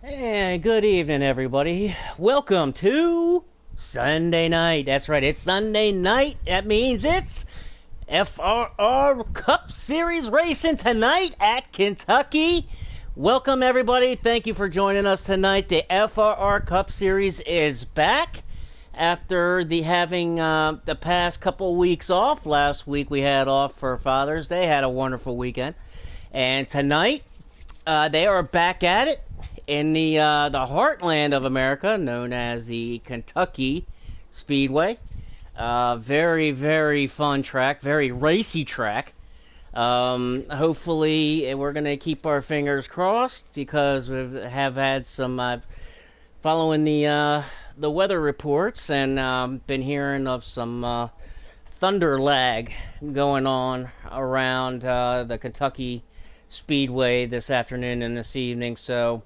Hey, good evening, everybody. Welcome to Sunday night. That's right, it's Sunday night. That means it's FRR Cup Series racing tonight at Kentucky. Welcome, everybody. Thank you for joining us tonight. The FRR Cup Series is back after having the past couple weeks off. Last week we had off for Father's Day. Had a wonderful weekend, and tonight they are back at it in the heartland of America, known as the Kentucky Speedway. Very, very fun track, very racy track. Hopefully, we're going to keep our fingers crossed because we have had some following the weather reports and been hearing of some thunder lag going on around the Kentucky Speedway this afternoon and this evening. So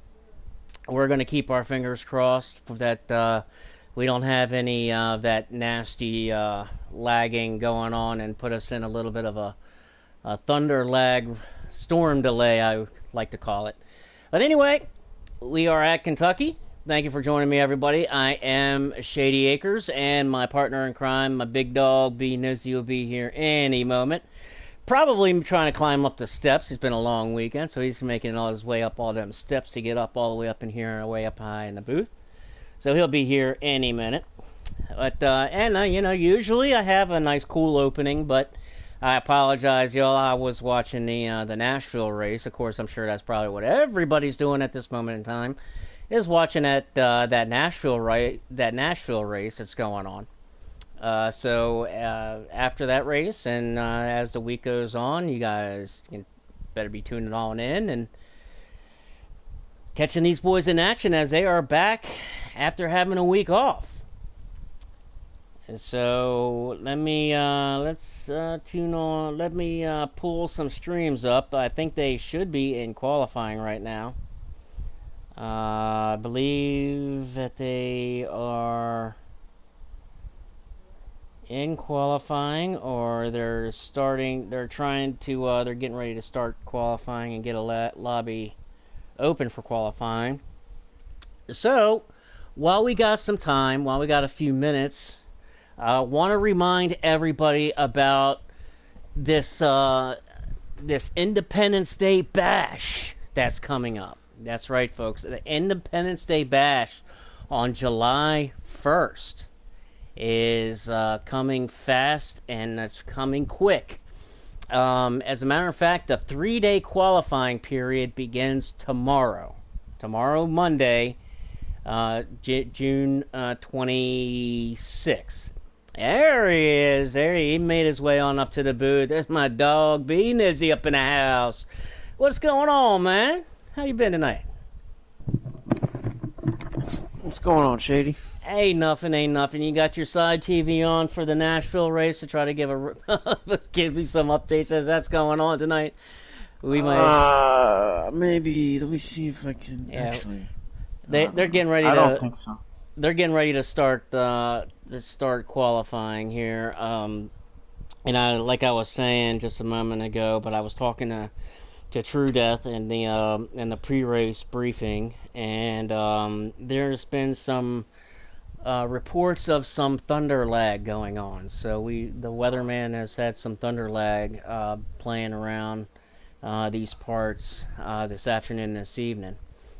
we're going to keep our fingers crossed for that we don't have any that nasty lagging going on and put us in a little bit of a thunder lag storm delay, I like to call it. But anyway, we are at Kentucky. Thank you for joining me, everybody. I am Shady Acres, and my partner in crime, my big dog, B. Nizzy, will be here any moment. Probably trying to climb up the steps. It's been a long weekend, so he's making all his way up all them steps to get up all the way up in here and way up high in the booth. So he'll be here any minute. But usually I have a nice cool opening, but I apologize, y'all. I was watching the Nashville race. Of course, I'm sure that's probably what everybody's doing at this moment in time, is watching that Nashville race that's going on. So after that race, and as the week goes on, you guys better be tuning on in and catching these boys in action as they are back after having a week off. And so let me tune on. Let me pull some streams up. I think they should be in qualifying right now. I believe that they are in qualifying, or they're getting ready to start qualifying and get a lobby open for qualifying. So while we got some time, while we got a few minutes, I want to remind everybody about this Independence Day Bash that's coming up. That's right, folks. The Independence Day Bash on July 1st is coming fast, and it's coming quick. As a matter of fact, the 3-day qualifying period begins tomorrow. Tomorrow, Monday, June 26th. There he is. He made his way on up to the booth. There's my dog, B. Nizzy, up in the house. What's going on, man? How you been tonight? What's going on, Shady? Ain't nothing. You got your side TV on for the Nashville race to try to give give me some updates as that's going on tonight. We might maybe. Let me see if I can actually. They're getting ready to. I don't think so. They're getting ready to start qualifying here. And like I was saying just a moment ago, but I was talking to True Death in the pre-race briefing, and there's been some reports of some thunder lag going on. So the weatherman has had some thunder lag playing around these parts this afternoon and this evening.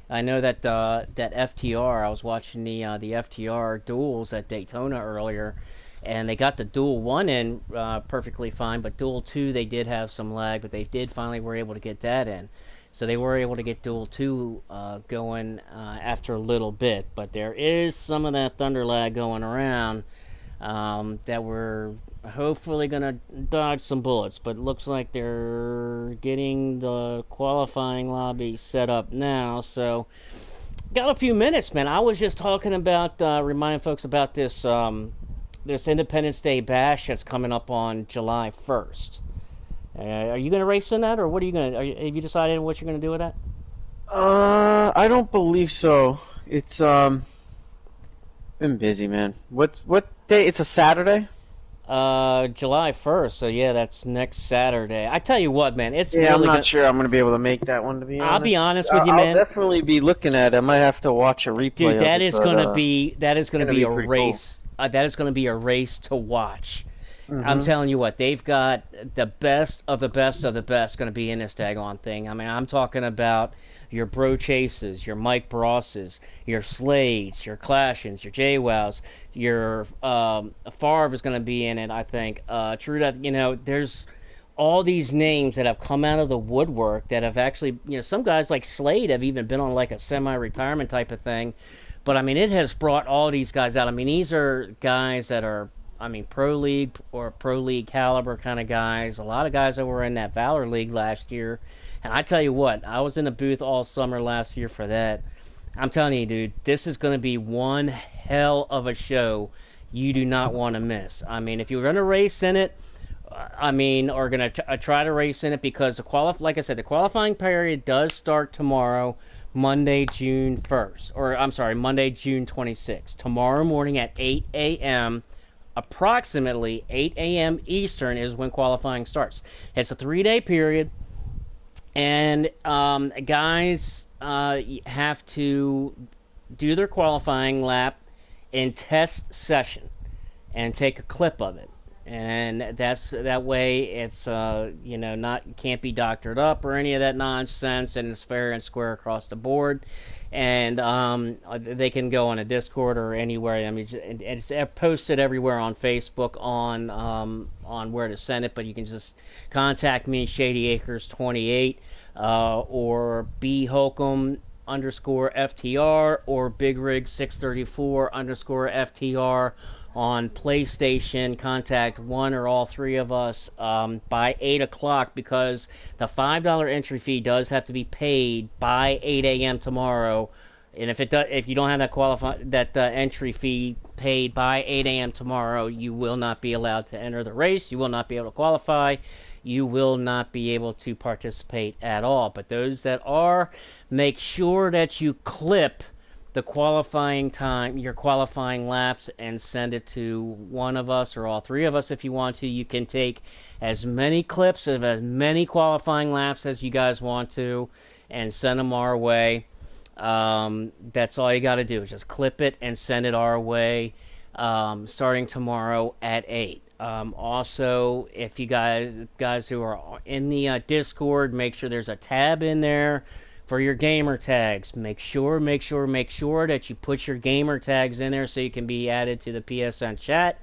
I know that that FTR, I was watching the FTR duels at Daytona earlier, and they got the duel 1 in perfectly fine, but duel 2 they did have some lag, but they finally were able to get that in. So they were able to get duel 2 going after a little bit, but there is some of that thunder lag going around that we're hopefully going to dodge some bullets, but it looks like they're getting the qualifying lobby set up now. So got a few minutes, man. I was just talking about reminding folks about this this Independence Day Bash that's coming up on July 1st. Are you going to race in that, or what are you going to? Have you decided what you're going to do with that? I don't believe so. It's been busy, man. What day? It's a Saturday. July 1st. So yeah, that's next Saturday. I tell you what, man, it's Yeah, I'm really not gonna. sure I'm gonna be able to make that one, to be I'll be honest. honest with I'll, you, I'll man. definitely be looking at it. I might have to watch a Dude, replay of it, but that is it's gonna gonna be be a pretty cool. race. That is gonna be a race to watch. I'm Hmm. telling you what, they've got the best of the best of the best going to be in this daggone thing. I mean, I'm talking about your Bro Chases, your Mike Brosses, your Slades, your Clashins, your JWowws, your Favre is going to be in it, I think. True that, there's all these names that have come out of the woodwork that have actually, some guys like Slade have even been on like a semi-retirement type of thing. But I mean, it has brought all these guys out. I mean, these are guys that are, I mean, pro league or pro league caliber kind of guys. A lot of guys that were in that Valor League last year. And I tell you what, I was in the booth all summer last year for that. I'm telling you, dude, this is going to be one hell of a show you do not want to miss. I mean, if you're going to race in it, I mean, are going to try to race in it because like I said, the qualifying period does start tomorrow, Monday, June 1st, or I'm sorry, Monday, June 26th. Tomorrow morning at 8 a.m. Approximately 8 a.m. Eastern is when qualifying starts. It's a 3-day period, and guys have to do their qualifying lap in test session and take a clip of it. And that way it's not can't be doctored up or any of that nonsense, and it's fair and square across the board. And they can go on a Discord or anywhere. I mean, it's posted everywhere on Facebook on where to send it, but you can just contact me, Shady Acres 28, or B Holcomb underscore FTR or Big Rig 634 underscore FTR on PlayStation. Contact one or all three of us by 8 o'clock because the $5 entry fee does have to be paid by 8 a.m. tomorrow. And if you don't have that entry fee paid by 8 a.m. tomorrow, you will not be allowed to enter the race. You will not be able to qualify. You will not be able to participate at all. But those that are, make sure that you clip the qualifying time, your qualifying laps, and send it to one of us or all three of us if you want to. You can take as many clips of as many qualifying laps as you guys want to and send them our way. That's all you got to do is just clip it and send it our way starting tomorrow at 8. Also, if you guys who are in the Discord, make sure there's a tab in there for your gamer tags. Make sure that you put your gamer tags in there so you can be added to the PSN chat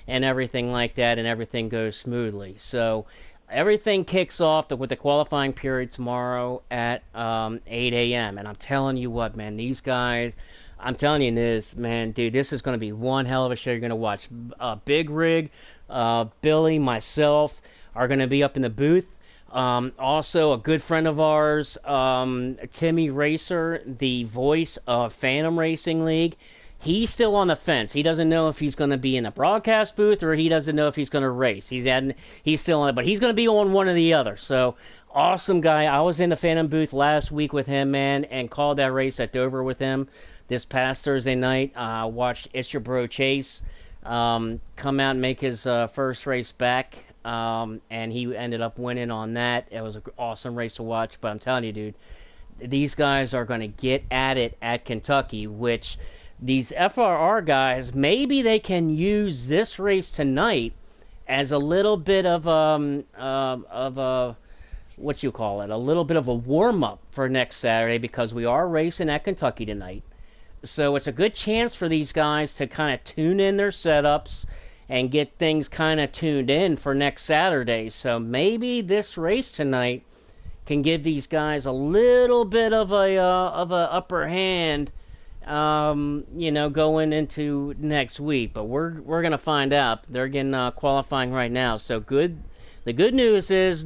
and everything like that, and everything goes smoothly. So everything kicks off with the qualifying period tomorrow at 8 a.m. And I'm telling you what, man, these guys. I'm telling you this, man, dude. This is going to be one hell of a show. You're going to watch Big Rig, Billy, myself are going to be up in the booth. Also, a good friend of ours, Timmy Racer, the voice of Phantom Racing League, he's still on the fence. He doesn't know if he's going to be in the broadcast booth or he doesn't know if he's going to race. He's still on it, but he's going to be on one or the other. So, awesome guy. I was in the Phantom booth last week with him, man, and called that race at Dover with him this past Thursday night. Watched It's Your Bro Chase come out and make his first race back. And he ended up winning on that. It was an awesome race to watch. But I'm telling you, dude, these guys are going to get at it at Kentucky, which these FRR guys, maybe they can use this race tonight as a little bit of a what you call it, a little bit of a warm up for next Saturday because we are racing at Kentucky tonight. So it's a good chance for these guys to kind of tune in their setups and get things kind of tuned in for next Saturday. So maybe this race tonight can give these guys a little bit of a upper hand, going into next week. But we're gonna find out. They're getting qualifying right now. So good. The good news is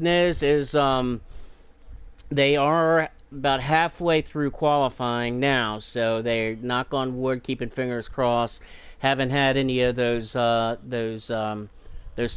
they are about halfway through qualifying now, so they're, knock on wood, keeping fingers crossed, haven't had any of those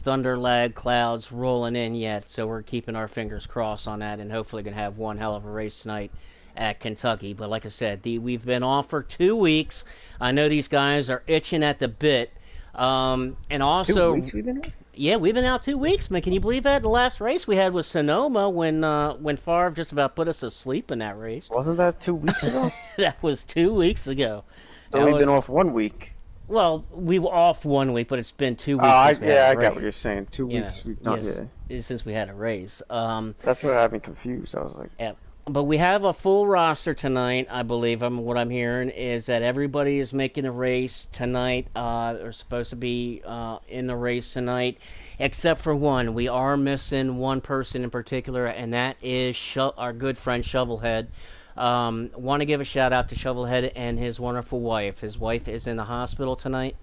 thunder lag clouds rolling in yet, so we're keeping our fingers crossed on that, and hopefully gonna have one hell of a race tonight at Kentucky. But like I said, we've been off for 2 weeks. I know these guys are itching at the bit. And also, 2 weeks we've been off? Yeah, we've been out 2 weeks, man. Can you believe that? The last race we had was Sonoma when Favre just about put us to sleep in that race. Wasn't that 2 weeks ago? That was 2 weeks ago. So That we've been was off 1 week. well, we were off 1 week, but it's been two Oh, weeks since we had a I got what you're race. saying. Two You know, weeks we've done. yes, Yeah, since we had a race. that's what had me confused. I was like, Yeah. But we have a full roster tonight, I believe. What I'm hearing is that everybody is making a race tonight. They're supposed to be in the race tonight, except for one. We are missing one person in particular, and that is our good friend Shovelhead. Want to give a shout out to Shovelhead and his wonderful wife. His wife is in the hospital tonight.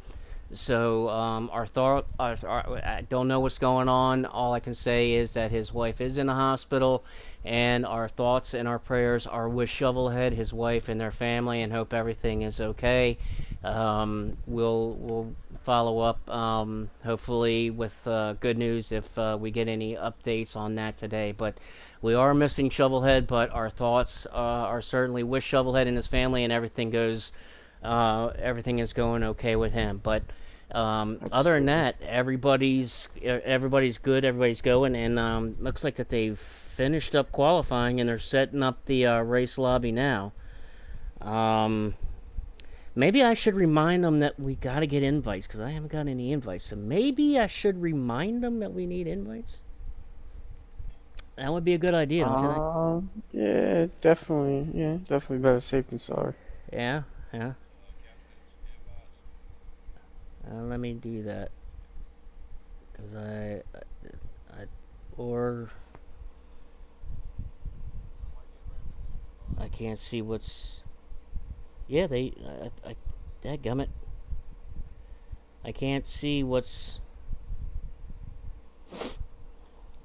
So I don't know what's going on. All I can say is that his wife is in the hospital, and our thoughts and our prayers are with Shovelhead, his wife, and their family, and hope everything is okay. We'll follow up, hopefully with good news if we get any updates on that today. But we are missing Shovelhead, but our thoughts are certainly with Shovelhead and his family, and everything is going okay with him. But other than absolutely. that, everybody's good. Everybody's going, and looks like that they've finished up qualifying and they're setting up the race lobby now. Um, Maybe I should remind them that we got to get invites because I haven't got any invites. So maybe I should remind them that we need invites. That would be a good idea, don't you think? Yeah, definitely. Yeah, definitely better safe than sorry. Yeah, yeah. Let me do that because I or I can't see what's. Yeah, dadgummit. I can't see what's.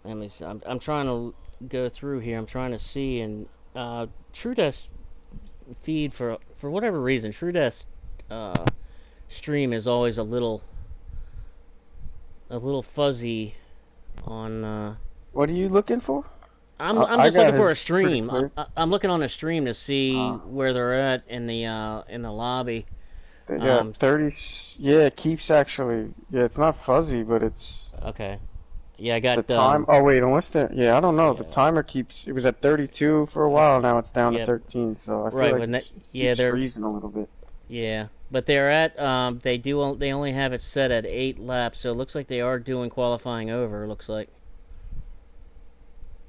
Let me see. I'm trying to go through here. I'm trying to see and TrueDesk feed for whatever reason. TrueDesk uh, stream is always a little fuzzy on. What are you looking for? I'm I just got looking for a his pretty stream. clear. I'm looking on a stream to see Uh, where they're at in the lobby. they got Um, 30. Yeah, it keeps actually. Yeah, it's not fuzzy, but it's okay. Yeah, I the got time. Oh wait, unless the yeah, I don't know. The yeah, timer keeps. It was at 32 for a while. okay. Now it's down to Yeah, 13. So I feel right. like But it yeah, keeps they're freezing a little bit. yeah, but they're at they only have it set at 8 laps, so it looks like they are doing qualifying over. It looks like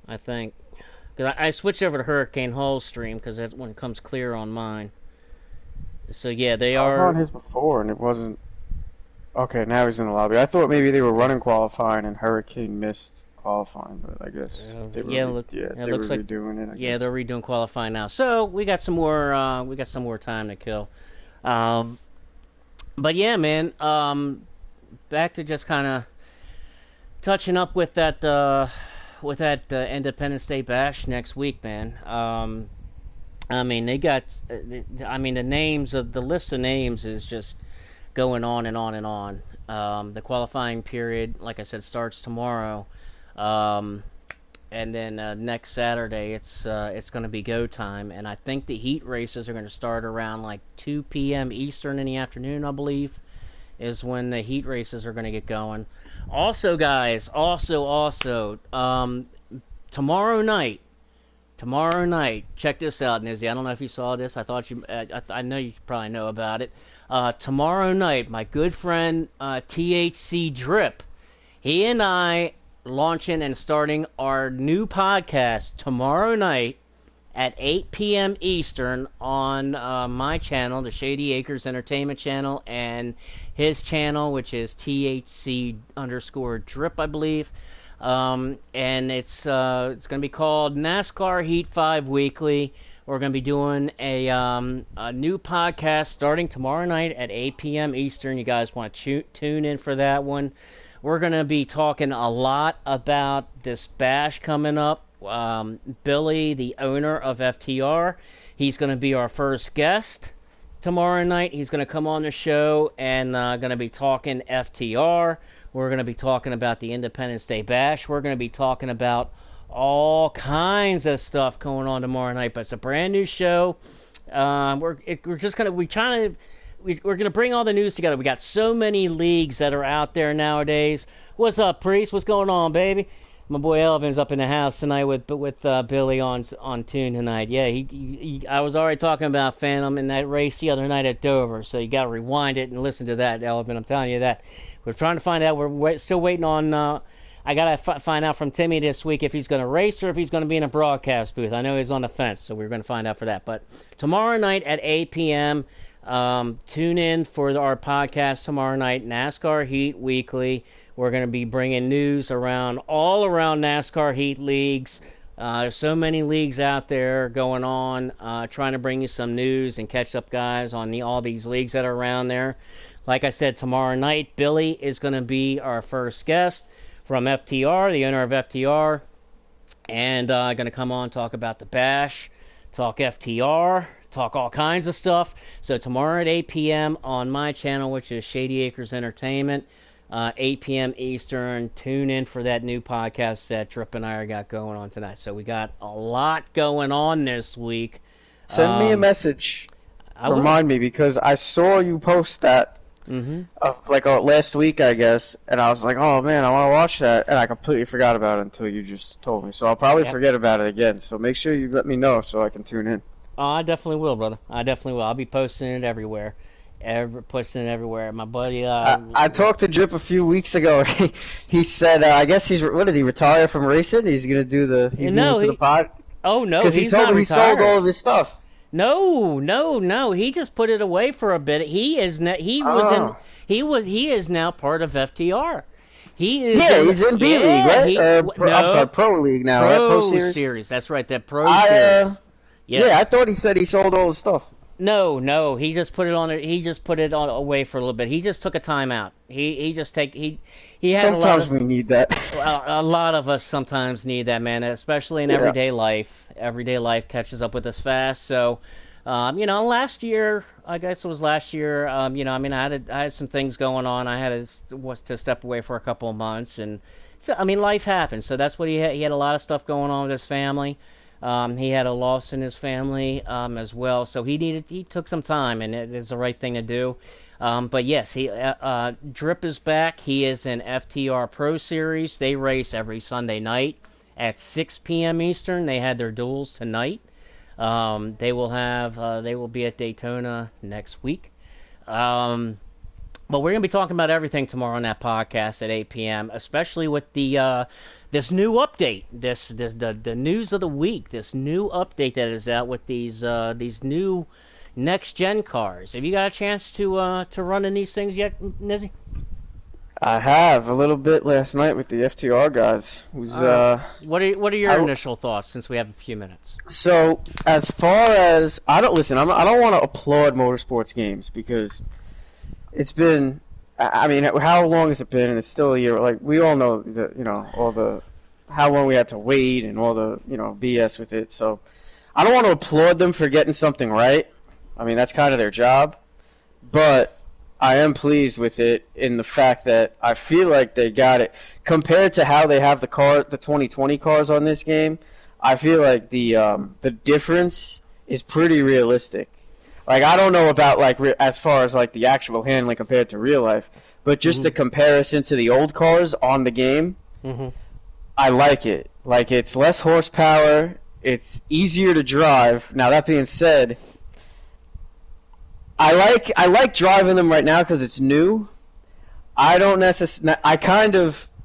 I think because I switched over to Hurricane Hall stream because that's when it comes clear on mine. So yeah, they I was on are his before, and it wasn't. Okay, now he's in the lobby. I thought maybe they were okay. running qualifying and Hurricane missed qualifying, but I guess Yeah, look, it they were looks like redoing it. I yeah guess. they're redoing qualifying now. So we got some more time to kill. Um, but yeah, man. Back to just kind of touching up with that Independence Day bash next week, man. I mean they got. I mean the names of the list of names is just going on and on and on. The qualifying period, like I said, starts tomorrow. Um, and then next Saturday it's going to be go time, and I think the heat races are going to start around like 2 p.m. Eastern in the afternoon, I believe, is when the heat races are going to get going. Also, guys, also, tomorrow night, check this out, Nizzy. I don't know if you saw this. I thought I know you probably know about it. Tomorrow night, my good friend THC Drip, he and I launching and starting our new podcast tomorrow night at 8 p.m. Eastern on my channel, the Shady Acres Entertainment channel, and his channel, which is THC underscore drip, I believe. And it's going to be called NASCAR Heat 5 Weekly. We're going to be doing a new podcast starting tomorrow night at 8 p.m. Eastern. You guys want to tune in for that one. We're going to be talking a lot about this bash coming up. Billy, the owner of FTR, he's going to be our first guest tomorrow night. He's going to come on the show and going to be talking FTR. We're going to be talking about the Independence Day Bash. We're going to be talking about all kinds of stuff going on tomorrow night. But it's a brand new show. We're just going to we trying to we're gonna bring all the news together. We got so many leagues that are out there nowadays. What's up, Priest? What's going on, baby? My boy Elvin's up in the house tonight with Billy on tune tonight. Yeah, I was already talking about Phantom in that race the other night at Dover, so you got to rewind it and listen to that, Elvin. I'm telling you that. We're trying to find out. Still waiting on. I gotta find out from Timmy this week if he's gonna race or if he's gonna be in a broadcast booth. I know he's on the fence, so we're gonna find out for that. But tomorrow night at 8 p.m. Tune in for our podcast tomorrow night, NASCAR Heat Weekly. We're going to be bringing news all around NASCAR Heat leagues. There's so many leagues out there going on. Trying to bring you some news and catch up, guys, on all these leagues that are around there. Like I said, tomorrow night, Billy is going to be our first guest from FTR, the owner of FTR, and going to come on talk about the Bash, talk FTR, talk all kinds of stuff. So tomorrow at 8 p.m. on my channel, which is Shady Acres Entertainment, 8 p.m. Eastern. Tune in for that new podcast that Drip and I got going on tonight. So we got a lot going on this week. Send me a message. Remind me, because I saw you post that last week, I guess, and I was like, oh man, I want to watch that, and I completely forgot about it until you just told me. So I'll probably forget about it again. So make sure you let me know so I can tune in. Oh, I definitely will, brother. I definitely will. I'll be posting it everywhere. Posting it everywhere. My buddy. I talked to Drip a few weeks ago. He said, I guess what did he retire from racing? He's gonna do the. He's new to the pod. Oh no, because he told me he sold all of his stuff. No. He just put it away for a bit. He is now part of FTR. He's in B League, right? I'm sorry, Pro League now. Pro Series. That's right, that Pro Series. Yes. Yeah, I thought he said he sold all his stuff. No. He just put it on. He just put it on away for a little bit. He just took a time out. He had. Sometimes we need that. A lot of us sometimes need that, man. Especially in everyday life. Everyday life catches up with us fast. So, last year, I guess it was last year. I had some things going on. I had to step away for a couple of months, and so, life happens. So that's what he had. He had a lot of stuff going on with his family. He had a loss in his family as well, so he took some time, and it is the right thing to do. But yes, Drip is back. He is in FTR Pro Series. They race every Sunday night at 6 p.m. Eastern. They had their duels tonight. They will be at Daytona next week. But we're going to be talking about everything tomorrow on that podcast at 8 p.m., especially with this new update, the news of the week, this new update that is out with these new next-gen cars. Have you got a chance to run in these things yet, Nizzy? I have a little bit last night with the FTR guys. What are your initial thoughts, since we have a few minutes? So, as far as I don't want to applaud motorsports games, because it's been, how long has it been? And it's still a year. Like, we all know how long we had to wait and all the, BS with it. So, I don't want to applaud them for getting something right. That's kind of their job. But I am pleased with it in the fact that I feel like they got it. Compared to how they have the 2020 cars on this game, I feel like the difference is pretty realistic. Like, I don't know about, as far as, the actual handling compared to real life, but just the comparison to the old cars on the game, I like it. Like, it's less horsepower, it's easier to drive. Now, that being said, I like driving them right now because it's new. I don't necessarily,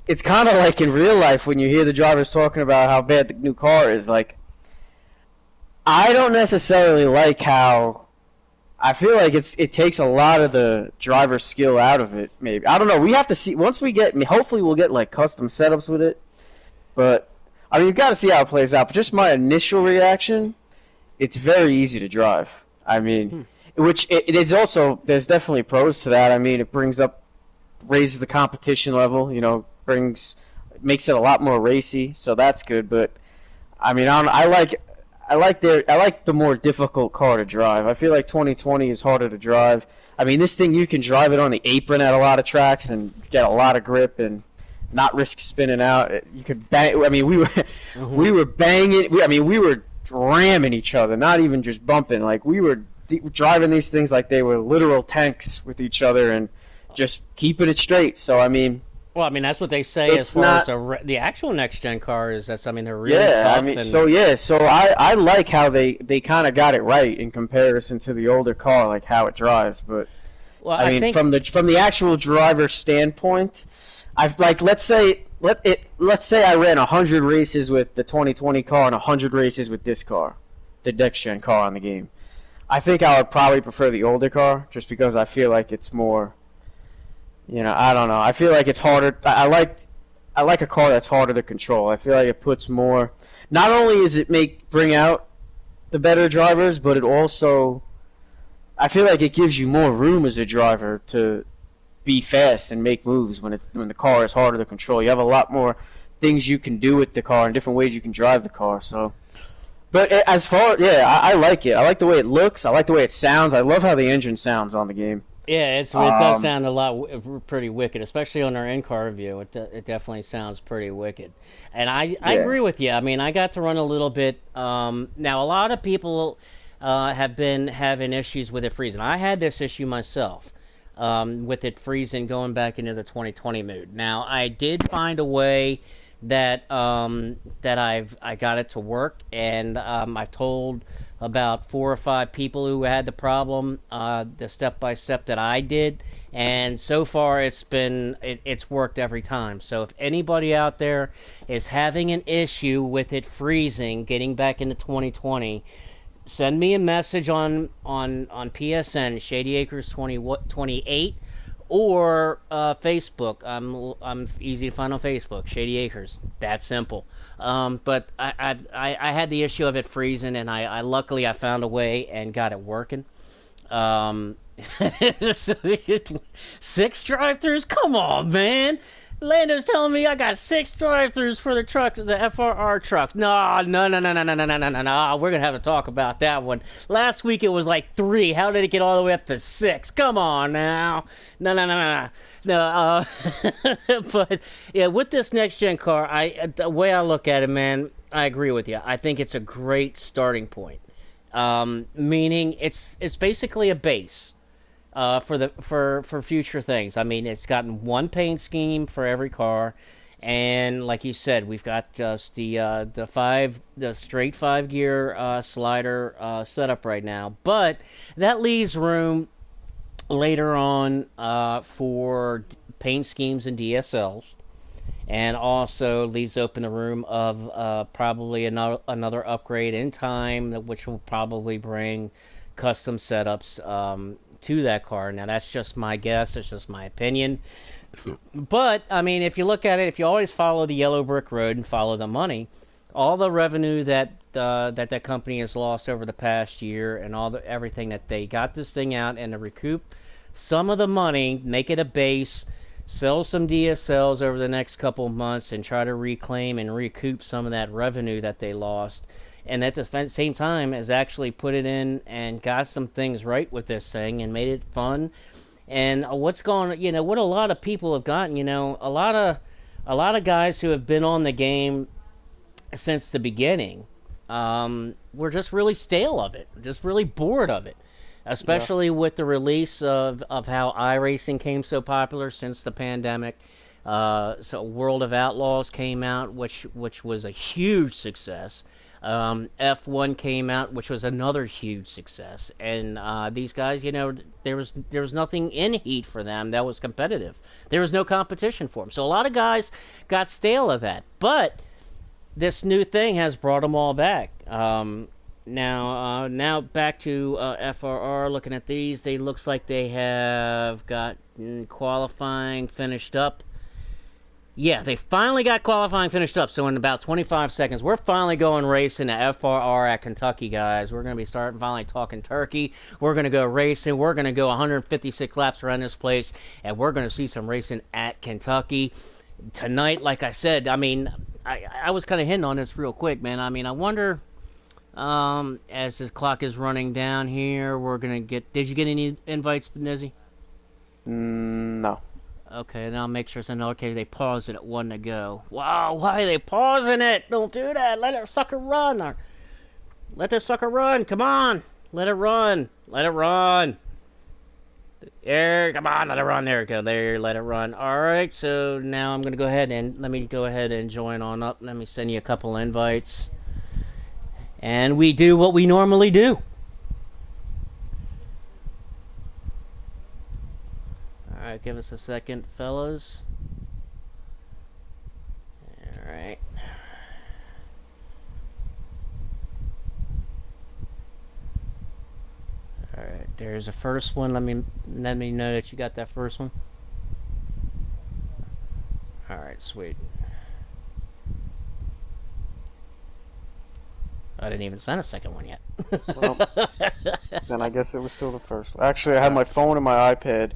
it's kind of like in real life when you hear the drivers talking about how bad the new car is. Like, I don't necessarily like how, I feel like it takes a lot of the driver skill out of it, maybe. I don't know. We have to see. Once we get, hopefully we'll get, custom setups with it. But, you've got to see how it plays out. But just my initial reaction, it's very easy to drive. Which it's also, there's definitely pros to that. It raises the competition level, makes it a lot more racy, so that's good. But, I like the more difficult car to drive. I feel like 2020 is harder to drive. This thing, you can drive it on the apron at a lot of tracks and get a lot of grip and not risk spinning out. You could bang. We were banging. We were ramming each other, not even just bumping. Like, we were driving these things like they were literal tanks with each other and just keeping it straight. So I mean, Well, I mean that's what they say as it's far as not. the actual next gen car is. That's I mean they're really Yeah, I tough mean, and so I like how they kind of got it right in comparison to the older car, like how it drives. But well I I mean, think from the actual driver standpoint, I've like let's say I ran 100 races with the 2020 car and 100 races with this car, the next gen car on the game. I think I would probably prefer the older car just because I feel like it's more. I don't know. I feel like it's harder. I like a car that's harder to control. I feel like it puts more. Not only is it bring out the better drivers, but it also. I feel like it gives you more room as a driver to be fast and make moves when the car is harder to control. You have a lot more things you can do with the car and different ways you can drive the car. So, but as far yeah, I like it. I like the way it looks. I like the way it sounds. I love how the engine sounds on the game. yeah, it does sound a lot pretty wicked, especially on our in-car review. It definitely sounds pretty wicked, and I Yeah. agree with you. I mean, I got to run a little bit. Now, a lot of people have been having issues with it freezing. I had this issue myself with it freezing going back into the 2020 mood. Now, I did find a way that I got it to work, and I've told about 4 or 5 people who had the problem, the step by step that I did, and so far it's worked every time. So if anybody out there is having an issue with it freezing, getting back into 2020, send me a message on PSN Shady Acres 28 or Facebook. I'm easy to find on Facebook. Shady Acres. That simple. But I had the issue of it freezing, and I luckily I found a way and got it working. Um, 6 drive-throughs. Come on, man. Lando's telling me I got 6 drive-throughs for the trucks, the FRR trucks. No, no, no, no, no, no, no, no, no, no, no. We're gonna have to talk about that one. Last week it was like 3. How did it get all the way up to 6? Come on now. No, no, no, no, no. No. But yeah, with this next gen car, the way I look at it, man, I agree with you. I think it's a great starting point. Meaning it's basically a base for future things. I mean, it's gotten one paint scheme for every car, and like you said, we've got just the straight 5 gear slider setup right now. But that leaves room later on for paint schemes and DSLs. And also leaves open the room of probably another upgrade in time, which will probably bring custom setups to that car. Now, that's just my guess. It's just my opinion. But, I mean, if you look at it, if you always follow the yellow brick road and follow the money, all the revenue that company has lost over the past year and everything that they got this thing out and to recoup some of the money, make it a base, sell some DSLs over the next couple of months and try to reclaim and recoup some of that revenue that they lost. And at the same time, has actually put it in and got some things right with this thing and made it fun. And what a lot of people have gotten, a lot of guys who have been on the game since the beginning, were just really stale of it, just really bored of it, Yeah. especially with the release of how iRacing came so popular since the pandemic. So World of Outlaws came out, which was a huge success. F1 came out, which was another huge success. And these guys, there was nothing in Heat for them that was competitive. There was no competition for them. So a lot of guys got stale of that. But this new thing has brought them all back. Now back to FRR. Looking at these, they looks like they have got qualifying finished up. Yeah, they finally got qualifying finished up. So in about 25 seconds, we're finally going racing at FRR at Kentucky, guys. We're going to be starting finally talking turkey. We're going to go racing. We're going to go 156 laps around this place, and we're going to see some racing at Kentucky tonight. Like I said, I mean, I was kind of hinting on this real quick, man. I mean, I wonder, as this clock is running down here, we're going to get... Did you get any invites, Nizzy? No. Okay, now make sure it's okay. They paused it at 1 to go. Wow, why are they pausing it? Don't do that. Let that sucker run. Let that sucker run. Come on. Let it run. Let it run. There, come on, let it run. There we go. There, let it run. All right, so now I'm going to go ahead and let me go ahead and join on up. Let me send you a couple invites. And we do what we normally do. All right, give us a second, fellas. All right. All right, there's the first one. Let me know that you got that first one. All right, sweet. I didn't even send a second one yet. Well, then I guess it was still the first one. Actually, I had my phone and my iPad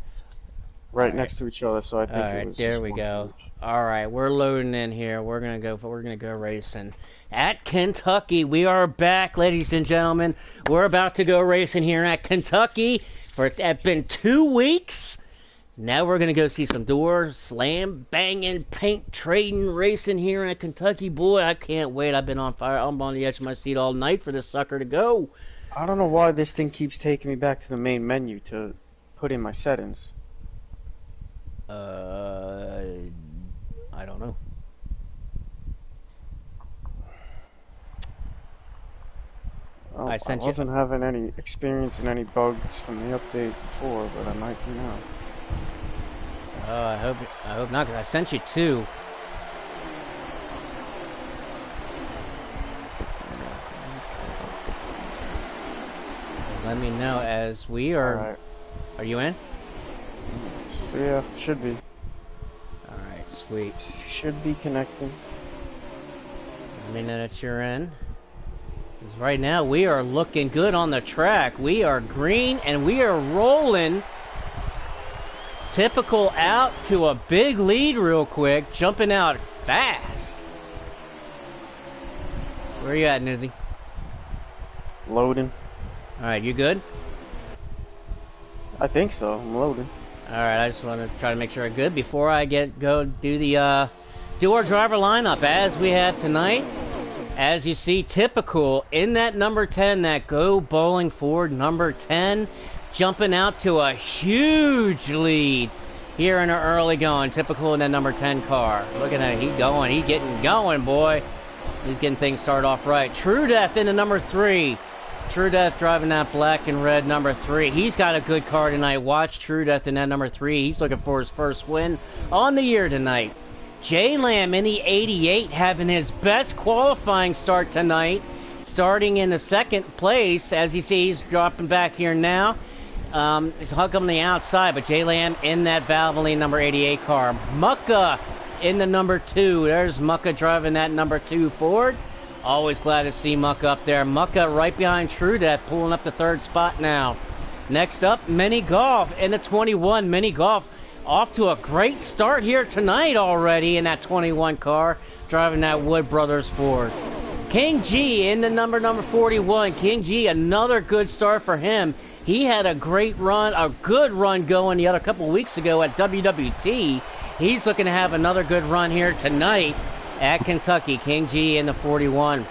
right next to each other, so I think it was there just we one go. for each. All right, we're loading in here. We're gonna go racing at Kentucky. We are back, ladies and gentlemen. We're about to go racing here at Kentucky. It's been 2 weeks. Now we're gonna go see some door slam banging, paint trading racing here at Kentucky. Boy, I can't wait. I've been on fire. I'm on the edge of my seat all night for this sucker to go. I don't know why this thing keeps taking me back to the main menu to put in my settings. I don't know. Oh, I sent I wasn't having any experience in any bugs from the update before, but I might be now. Oh, I hope not, because I sent you 2. Let me know as we are. Alright. Are you in? Yeah, should be. Alright, sweet. Should be connecting. Let me know that you're in. Because right now we are looking good on the track. We are green and we are rolling. Typical out to a big lead real quick, jumping out fast. Where are you at, Nizzy? Loading. Alright, you good? I think so. I'm loading. Alright, I just want to try to make sure I'm good before I go do the do our driver lineup as we have tonight. As you see, typical in that number 10, that Go Bowling Ford number 10, jumping out to a huge lead here in the early going. Typical in that number 10 car. Look at that, he's getting going, boy. He's getting things started off right. True Death in the number 3. True Death driving that black and red number 3. He's got a good car tonight. Watch True Death in that number 3. He's looking for his first win on the year tonight. J Lamb in the 88 having his best qualifying start tonight. Starting in the second place. As you see, he's dropping back here now. He's hugging on the outside, but J Lamb in that Valvoline number 88 car. Mucka in the number 2. There's Mucka driving that number 2 Ford. Always glad to see Mucka up there. Mucka right behind True Death, pulling up the 3rd spot now. Next up, Mini Golf in the 21. Mini Golf off to a great start here tonight already in that 21 car, driving that Wood Brothers Ford. King G in the number 41. King G, another good start for him. He had a great run, a good run going the other couple weeks ago at WWT. He's looking to have another good run here tonight at Kentucky. King G in the 41.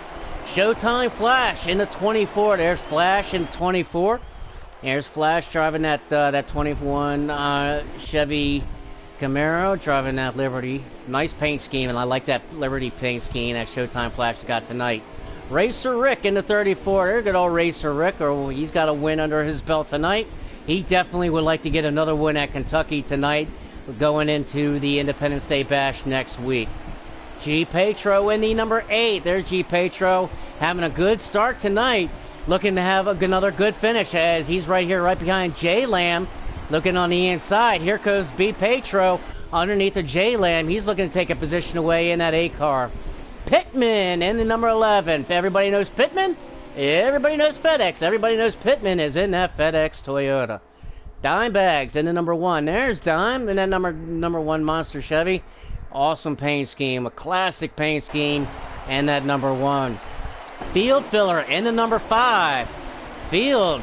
Showtime Flash in the 24. There's Flash in 24. There's Flash driving that 21 Chevy Camaro, driving that Liberty. Nice paint scheme, and I like that Liberty paint scheme that Showtime Flash has got tonight. Racer Rick in the 34. There's good old Racer Rick, or he's got a win under his belt tonight. He definitely would like to get another win at Kentucky tonight, going into the Independence Day Bash next week. G. Petro in the number 8. There's G. Petro having a good start tonight. Looking to have another good finish as he's right here, right behind J Lamb. Looking on the inside. Here goes B. Petro underneath the J Lamb. He's looking to take a position away in that A car. Pittman in the number 11. Everybody knows Pittman? Everybody knows FedEx. Everybody knows Pittman is in that FedEx Toyota. Dime Bags in the number 1. There's Dime in that number 1 Monster Chevy. Awesome paint scheme. A classic paint scheme. And that number 1. Field Filler in the number 5. Field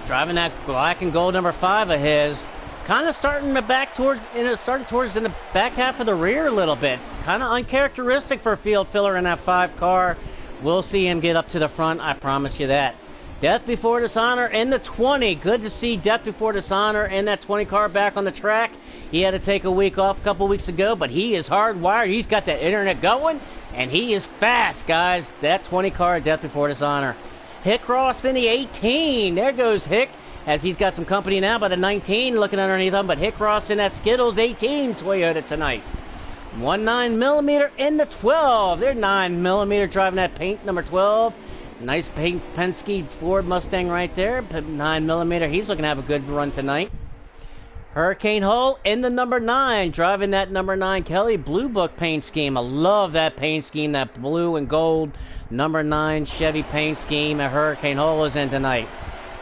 driving that black and gold number 5 of his. Kind of starting back towards, starting towards in the back half of the rear a little bit. Kind of uncharacteristic for Field Filler in that 5 car. We'll see him get up to the front, I promise you that. Death Before Dishonor in the 20. Good to see Death Before Dishonor in that 20 car back on the track. He had to take a week off a couple weeks ago, but he is hardwired. He's got that internet going, and he is fast, guys. That 20 car, Death Before Dishonor. Hick Ross in the 18. There goes Hick, as he's got some company now by the 19, looking underneath him. But Hick Ross in that Skittles 18 Toyota tonight. 19mm in the 12. They're 9mm driving that paint, number 12. Nice Penske Ford Mustang right there. 9mm. He's looking to have a good run tonight. Hurricane Hull in the number 9. Driving that number 9 Kelly Blue Book paint scheme. I love that paint scheme. That blue and gold number 9 Chevy paint scheme that Hurricane Hull is in tonight.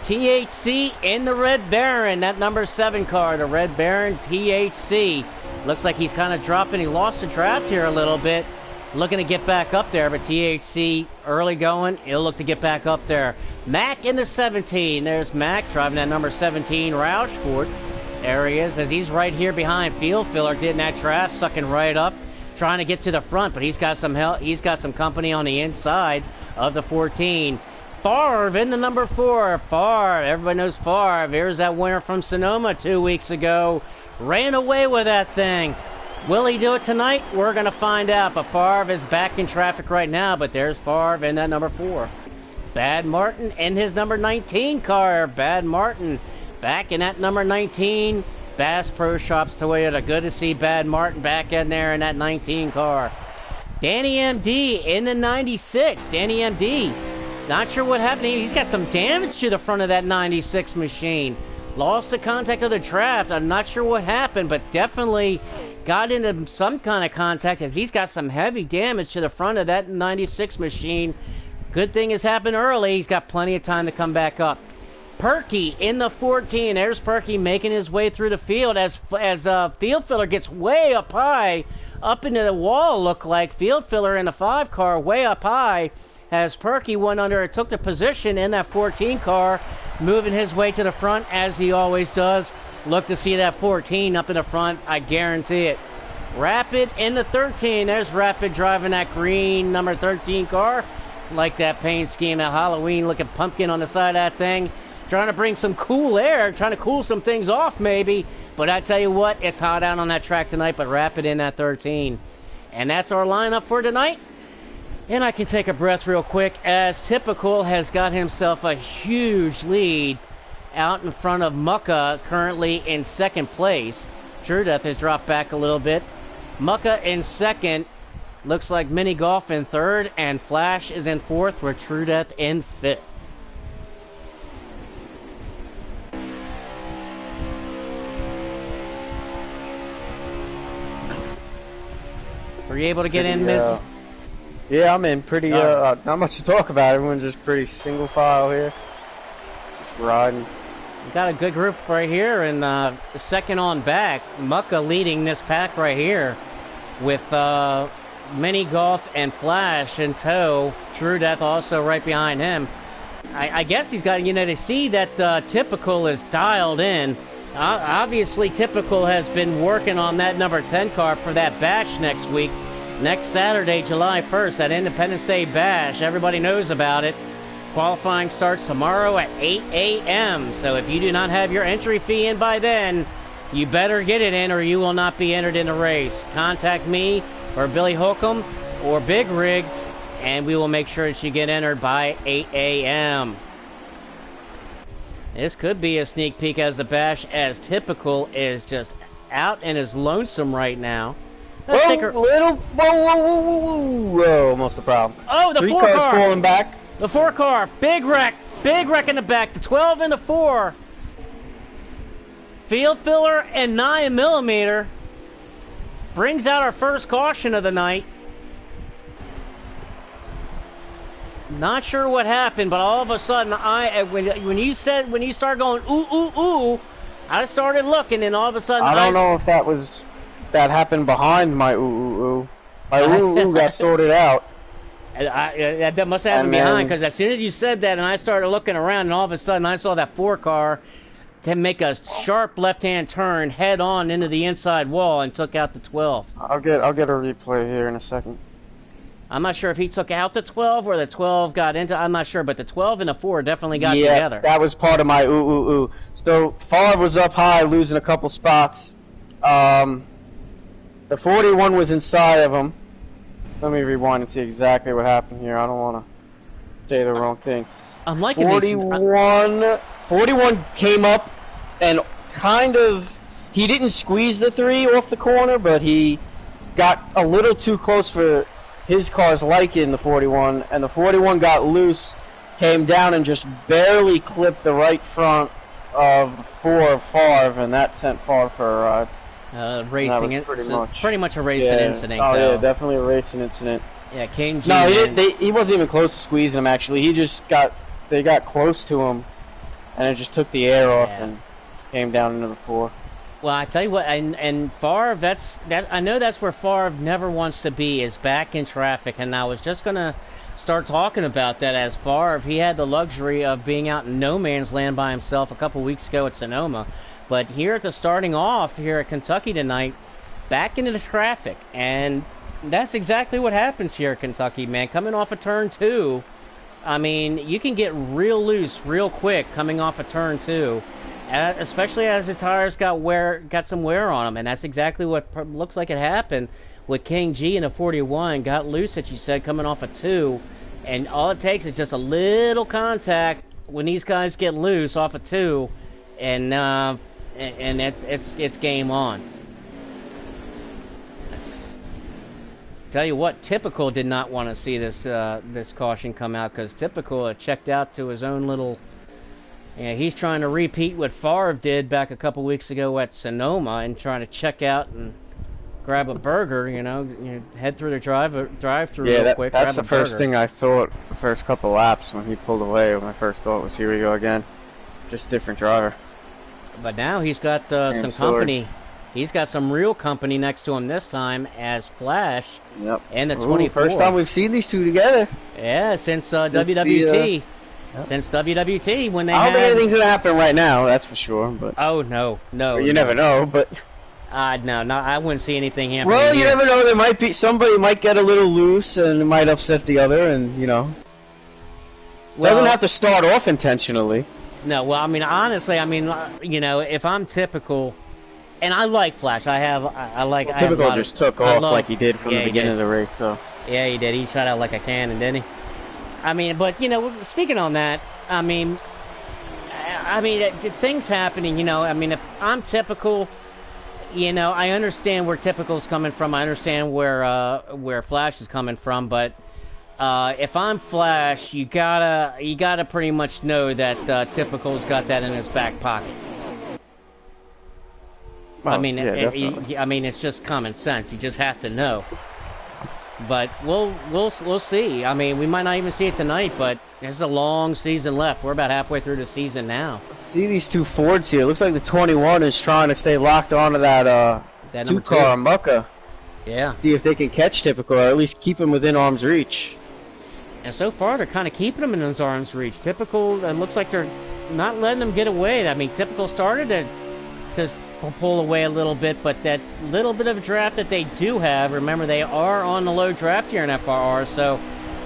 THC in the Red Baron. That number 7 car. The Red Baron THC. Looks like he's kind of dropping. He lost the draft here a little bit. Looking to get back up there, but THC early going. He'll look to get back up there. Mac in the 17. There's Mac driving that number 17 Roush Ford. There he is, as he's right here behind Field Filler, getting that draft, sucking right up, trying to get to the front, but he's got some help. He's got some company on the inside of the 14. Favre in the number 4. Favre, everybody knows Favre. Here's that winner from Sonoma 2 weeks ago. Ran away with that thing. Will he do it tonight? We're going to find out. But Favre is back in traffic right now. But there's Favre in that number 4. Bad Martin in his number 19 car. Bad Martin back in that number 19. Bass Pro Shops Toyota. Good to see Bad Martin back in there in that 19 car. Danny MD in the 96. Danny MD. Not sure what happened. He's got some damage to the front of that 96 machine. Lost the contact of the draft. I'm not sure what happened, but definitely got into some kind of contact, as he's got some heavy damage to the front of that 96 machine. Good thing has happened early. He's got plenty of time to come back up. Perky in the 14. There's Perky making his way through the field as Field Filler gets way up high, up into the wall. Look like Field Filler in the 5 car way up high, as Perky went under and took the position in that 14 car, moving his way to the front as he always does. Look to see that 14 up in the front, I guarantee it. Rapid in the 13. There's Rapid driving that green number 13 car. Like that paint scheme, that Halloween looking pumpkin on the side of that thing. Trying to bring some cool air, trying to cool some things off maybe. But I tell you what, it's hot out on that track tonight, but Rapid in that 13. And that's our lineup for tonight. And I can take a breath real quick, as Typical has got himself a huge lead out in front of Mucka, currently in second place. True Death has dropped back a little bit. Mucka in second. Looks like Mini Golf in third, and Flash is in fourth, with True Death in fifth. Were you able to get in, Miz? Yeah, I'm in pretty, not much to talk about. Everyone's just pretty single file here. Just riding. We got a good group right here, and second on back. Mucka leading this pack right here with Mini Golf and Flash in tow. True Death also right behind him. I guess he's got, to see that Typical is dialed in. Obviously, Typical has been working on that number 10 car for that bash next week. Next Saturday, July 1st, that Independence Day bash. Everybody knows about it. Qualifying starts tomorrow at 8 a.m. So if you do not have your entry fee in by then, you better get it in, or you will not be entered in the race. Contact me or Billy Holcomb or Big Rig, and we will make sure that you get entered by 8 a.m. This could be a sneak peek as the bash, as Typical is just out and is lonesome right now. Whoa, almost a problem. Oh, the 4 cars car. falling back. The 4 car, big wreck in the back. The 12 and the 4. Field Filler and 9mm brings out our first caution of the night. Not sure what happened, but all of a sudden, when you started going ooh, I started looking, and all of a sudden, I don't know if that happened behind my ooh. My ooh got sorted out. That must have happened behind, because as soon as you said that, and I started looking around, and all of a sudden, I saw that 4 car to make a sharp left-hand turn head on into the inside wall and took out the 12. I'll get a replay here in a second. I'm not sure if he took out the 12 or the 12 got into. I'm not sure, but the 12 and the 4 definitely got Yeah, together. that was part of my ooh. So Favre was up high, losing a couple spots. The 41 was inside of him. Let me rewind and see exactly what happened here. I don't want to say the wrong thing. I'm liking 41 came up and kind of, he didn't squeeze the 3 off the corner, but he got a little too close for his car's liking, the 41, and the 41 got loose, came down and just barely clipped the right front of the 4 of Favre, and that sent Favre for a ride. Racing it. Pretty much a racing incident. Oh though. yeah, definitely a racing incident. Yeah, King G. No, he wasn't even close to squeezing him. Actually, they got close to him, and it just took the air off and came down into the 4. Well, I tell you what, and Favre, I know that's where Favre never wants to be, is back in traffic. And I was just gonna start talking about that, as Favre, he had the luxury of being out in no man's land by himself a couple weeks ago at Sonoma, but here at the starting off here at Kentucky tonight, back into the traffic, and that's exactly what happens here at Kentucky, man. Coming off of turn 2, I mean, you can get real loose real quick coming off of turn 2. Especially as his tires got some wear on them, and that's exactly what looks like it happened with King G in a 41. Got loose, as you said, coming off a 2, and all it takes is just a little contact when these guys get loose off a 2, and it's game on. Tell you what, Typical did not want to see this caution come out, because Typical had checked out to his own little. Yeah, he's trying to repeat what Favre did back a couple weeks ago at Sonoma, and trying to check out and grab a burger. Head through the drive-through real quick. That's the first thing I thought. The first couple laps when he pulled away, my first thought was, here we go again, just different driver. But now he's got some company. He's got some real company next to him this time, as Flash. Yep. And the 24. First time we've seen these two together. Yeah, since WWT. Since WWT, when they I don't think anything's gonna happen right now, that's for sure. But oh no. You never know, but no, I wouldn't see anything happening. Well, you here. never know. There might be somebody might get a little loose, and it might upset the other, and doesn't have to start off intentionally. No, well, I mean, honestly, if I'm Typical, and I like Flash, Typical just took off like he did from the beginning of the race. So yeah, he did. He shot out like a cannon, didn't he? I mean, but speaking on that, I mean, things happening. If I'm Typical, I understand where Typical's coming from. I understand where Flash is coming from. But if I'm Flash, you gotta pretty much know that Typical's got that in his back pocket. Well, I mean, definitely. It's just common sense. You just have to know. But we'll see. I mean, we might not even see it tonight, but there's a long season left. We're about halfway through the season now. Let's see these two Fords here. It looks like the 21 is trying to stay locked onto that two-car Mucka. Yeah. See if they can catch Typical, or at least keep him within arm's reach. And so far, they're kind of keeping him in his arm's reach. Typical, it looks like they're not letting him get away. I mean, Typical started to pull away a little bit, but that little bit of draft that they do have, remember they are on the low draft here in FRR, so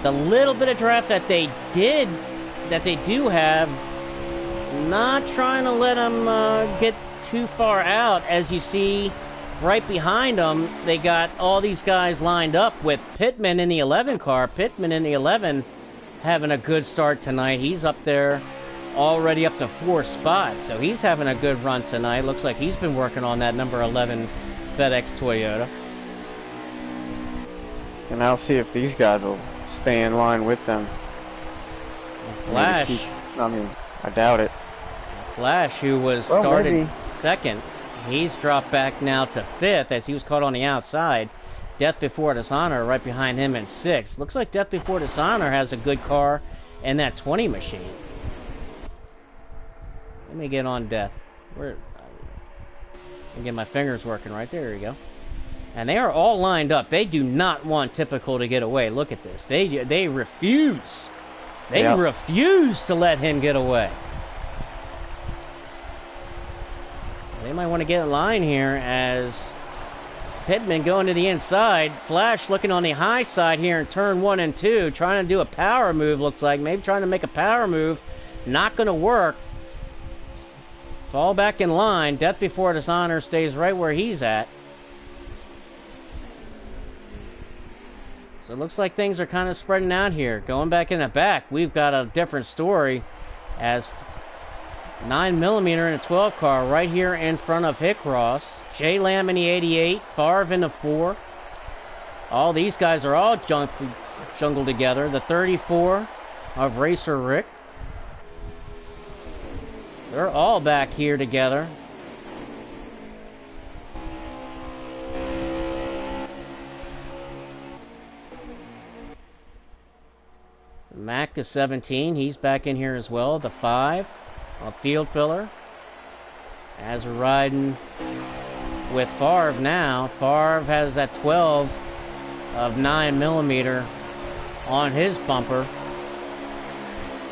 the little bit of draft that they do have, not trying to let them get too far out. As you see right behind them, they got all these guys lined up with Pittman in the 11 car. Pittman in the 11 having a good start tonight. He's up there already up to 4 spots, so he's having a good run tonight. Looks like he's been working on that number 11 FedEx Toyota. And I'll see if these guys will stay in line with them. Flash. I doubt it. Flash, who was started second, he's dropped back now to 5th as he was caught on the outside. Death Before Dishonor right behind him in 6th. Looks like Death Before Dishonor has a good car in that 20 machine. Let me get on Death. Let me get my fingers working right there. There you go. And they are all lined up. They do not want Typical to get away. Look at this. They refuse. They refuse to let him get away. They might want to get in line here, as Pittman going to the inside. Flash looking on the high side here in turn 1 and 2. Trying to do a power move, looks like. Maybe trying to make a power move. Not going to work. Fall back in line. Death Before Dishonor stays right where he's at. So it looks like things are kind of spreading out here. Going back in the back, we've got a different story as 9mm in a 12 car right here in front of Hickross. J Lamb in the 88, Favre in the 4. All these guys are all jungled together. The 34 of Racer Rick. They're all back here together. Mac is 17. He's back in here as well. The 5, a field filler. As we're riding with Favre now. Favre has that 12 of 9mm on his bumper.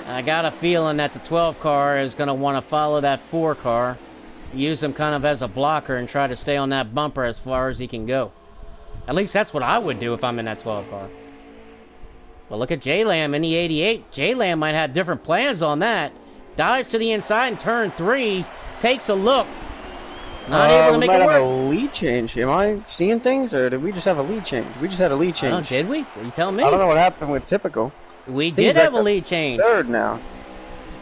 I got a feeling that the 12 car is going to want to follow that 4 car. Use him kind of as a blocker and try to stay on that bumper as far as he can go. At least that's what I would do if I'm in that 12 car. Well, look at J Lamb in the 88. J Lamb might have different plans on that. Dives to the inside in turn 3. Takes a look. Not able to make it work. We might have a lead change. Am I seeing things, or did we just have a lead change? We just had a lead change. Oh, did we? You tell me. I don't know what happened with Typical. We did have a lead change. Third now.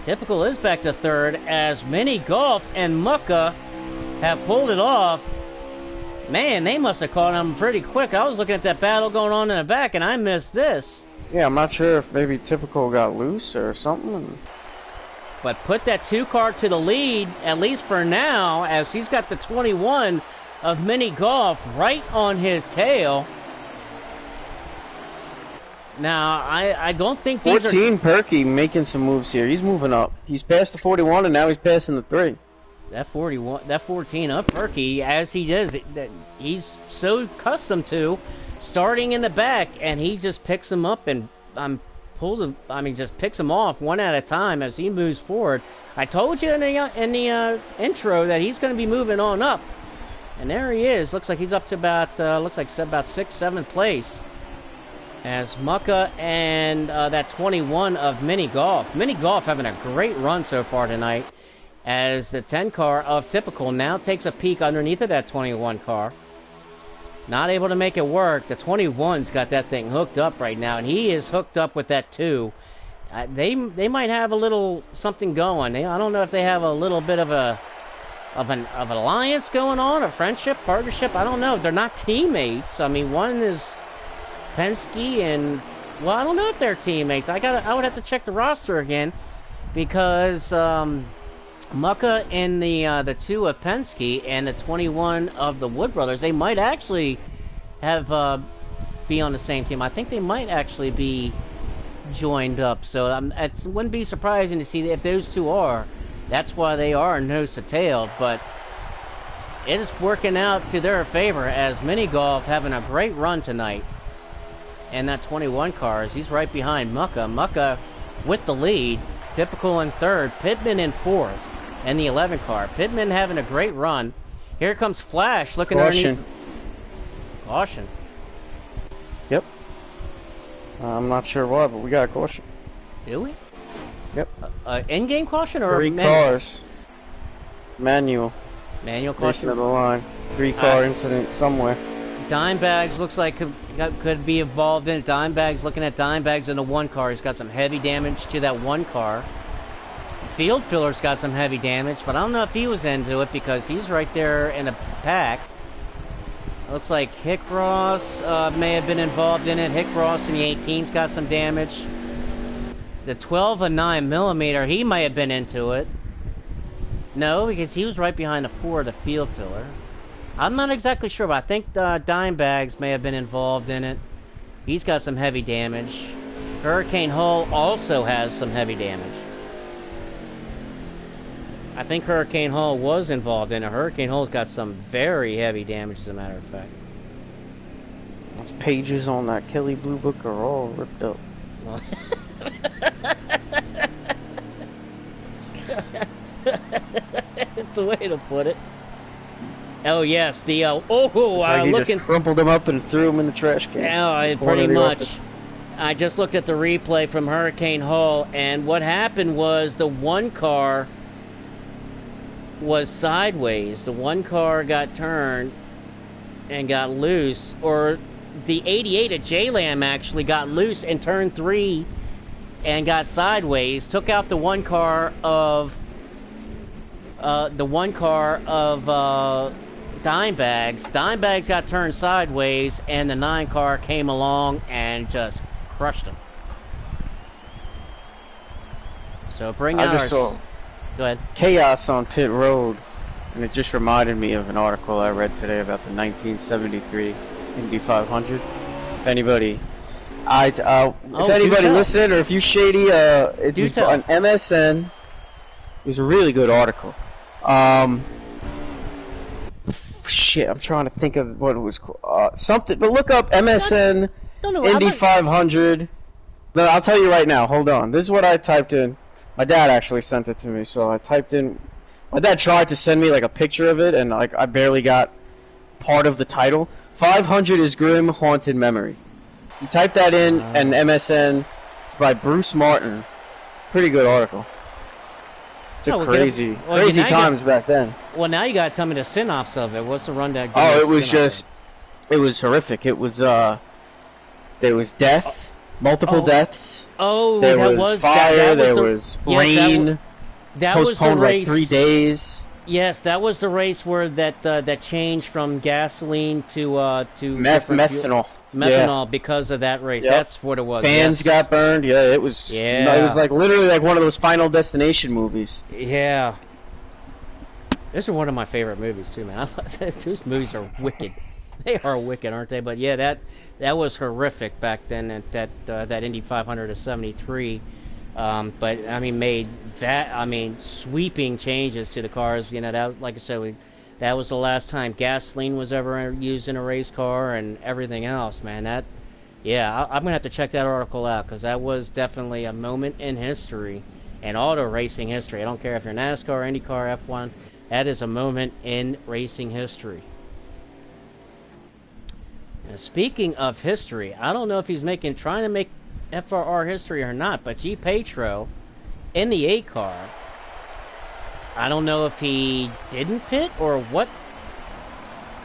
Typical is back to third as Mini Golf and Mucka have pulled it off. Man, they must have caught him pretty quick. I was looking at that battle going on in the back, and I missed this. Yeah, I'm not sure if maybe Typical got loose or something. But put that 2 car to the lead, at least for now, as he's got the 21 of Mini Golf right on his tail. Now, I don't think these 14 Perky making some moves here. He's moving up. He's past the 41, and now he's passing the 3. That 14 up Perky, as he does it, that he's so accustomed to starting in the back, and he just picks them up and pulls them. I mean, just picks them off one at a time as he moves forward. I told you in the intro that he's going to be moving on up, and there he is. Looks like he's up to about about 6th, 7th place. As Mucka and that 21 of Mini Golf. Mini Golf having a great run so far tonight. As the 10 car of Typical now takes a peek underneath of that 21 car. Not able to make it work. The 21's got that thing hooked up right now, and he is hooked up with that 2. They might have a little something going. I don't know if they have a little bit of an alliance going on, a friendship, partnership. I don't know. They're not teammates. I mean, one is Penske, and well, I don't know if they're teammates. I would have to check the roster again, because Mucka in the 2 of Penske and the 21 of the Wood Brothers, they might actually have be on the same team. I think they might actually be joined up. So it wouldn't be surprising to see if those 2 are. That's why they are nose to tail. But it is working out to their favor as Mini Golf having a great run tonight. And that 21 car, as he's right behind Mucka. Mucka with the lead. Typical in 3rd. Pittman in 4th. And the 11 car. Pittman having a great run. Here comes Flash looking underneath. Caution. Yep. I'm not sure why, but we got a caution. Do we? Yep. In-game caution or 3 cars. Manual. Manual caution. Racing of the line. 3-car incident somewhere. Dimebags looks like could be involved in it. Dimebags, looking at Dimebags in the 1 car. He's got some heavy damage to that 1 car. Field Filler's got some heavy damage, but I don't know if he was into it because he's right there in the pack. Looks like Hickross may have been involved in it. Hickross in the 18's got some damage. The 12 and 9mm, he may have been into it. No, because he was right behind the 4 of the Field Filler. I'm not exactly sure, but I think Dimebags may have been involved in it. He's got some heavy damage. Hurricane Hull also has some heavy damage. I think Hurricane Hull was involved in it. Hurricane Hull's got some very heavy damage, as a matter of fact. Those pages on that Kelly Blue Book are all ripped up. It's a way to put it. Oh yes, the oh, It's like he just looking. crumpled him up and threw him in the trash can. Corner Pretty of the much. office. I just looked at the replay from Hurricane Hall, and what happened was the one car was sideways. The one car got turned and got loose, or the 88 at J-Lam actually got loose in turn 3 and got sideways. Took out the one car of Dimebags. Dimebags got turned sideways, and the 9 car came along and just crushed him. So bring out I just saw Go ahead. chaos on pit road, and it just reminded me of an article I read today about the 1973 Indy 500. If anybody, if anybody listened, or if you shady, it was on MSN. It was a really good article. Shit, I'm trying to think of what it was called. Something, but look up MSN Indy 500. But I'll tell you right now. Hold on. This is what I typed in. My dad actually sent it to me, so I typed in. My dad tried to send me like a picture of it, and like I barely got part of the title. 500 is Grim Haunted Memory. You type that in, and MSN. It's by Bruce Martin. Pretty good article. It's crazy times back then. Well, now you gotta tell me the synopsis of it. What's the rundown? Oh, it was horrific. It was there was death, multiple deaths. Oh, there was fire. There was rain. That was postponed like 3 days. Yes, that was the race where that changed from gasoline to methanol. Methanol because of that race. Yep. That's what it was. Fans got burned. Yeah, it was. Yeah. It was like literally like one of those Final Destination movies. Yeah. These are one of my favorite movies too, man. Those movies are wicked. They are wicked, aren't they? But yeah, that was horrific back then. That Indy 500 of '73. But I mean, sweeping changes to the cars. You know, that was, like I said, that was the last time gasoline was ever used in a race car and everything else, man. I'm gonna have to check that article out because that was definitely a moment in history and auto racing history. I don't care if you're NASCAR, IndyCar, F1. That is a moment in racing history. Now, speaking of history, I don't know if he's trying to make FRR history or not, but G. Petro in the 8 car, I don't know if he didn't pit or what,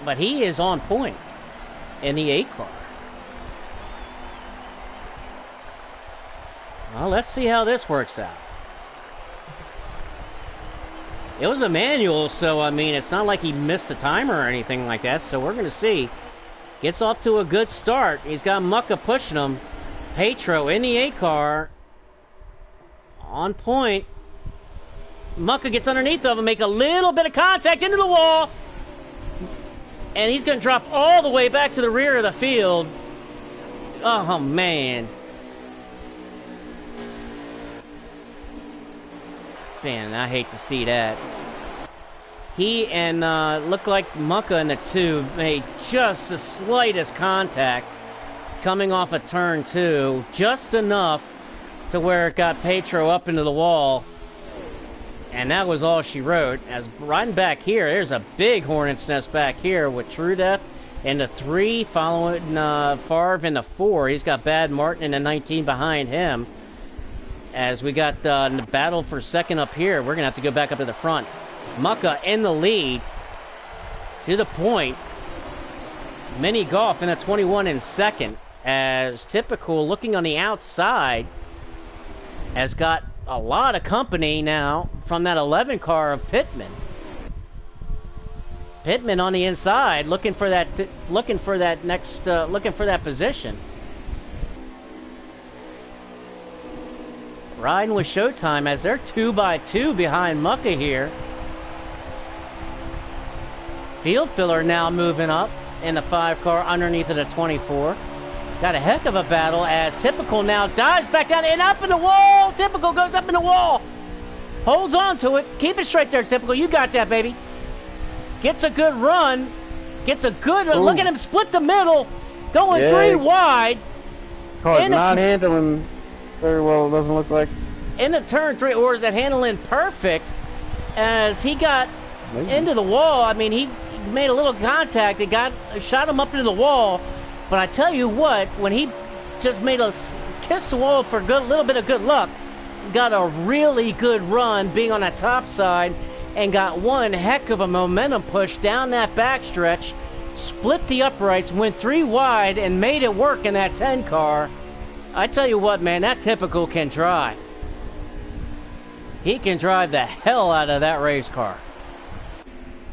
but he is on point in the 8 car. Well, let's see how this works out. It was a manual, so I mean, it's not like he missed a timer or anything like that, so we're going to see. Gets off to a good start. He's got Mucka pushing him. Petro in the 8 car. On point. Mucka gets underneath of him, make a little bit of contact into the wall. And he's going to drop all the way back to the rear of the field. Oh, man. Man, I hate to see that. He and looked like Mucka in the 2 made just the slightest contact coming off of turn 2. Just enough to where it got Petro up into the wall. And that was all she wrote. As riding back here, there's a big hornet's nest back here with True Death in the 3, following Favre in the 4. He's got Bad Martin in the 19 behind him. As we got the battle for second up here, we're going to have to go back up to the front. Mucka in the lead to the point. Mini Golf in a 21 in second. As Typical, looking on the outside, has got a lot of company now from that 11 car of Pittman. Pittman on the inside, looking for that position. Riding with Showtime as they're 2x2 behind Mucka here. Field Filler now moving up in the 5 car underneath of the 24. Got a heck of a battle as Typical now dives back down and up in the wall. Typical goes up in the wall. Holds on to it. Keep it straight there, Typical. You got that, baby. Gets a good run. Gets a good run. Look at him split the middle. Going 3 wide. Car's not handling very well, it doesn't look like. In the turn 3, or is that handling perfect as he got into the wall? I mean, he made a little contact. It shot him up into the wall. But I tell you what, when he just made a kiss the wall for a little bit of good luck, got a really good run being on that top side, and got one heck of a momentum push down that backstretch, split the uprights, went 3 wide, and made it work in that 10 car. I tell you what, man, that typical can drive. He can drive the hell out of that race car.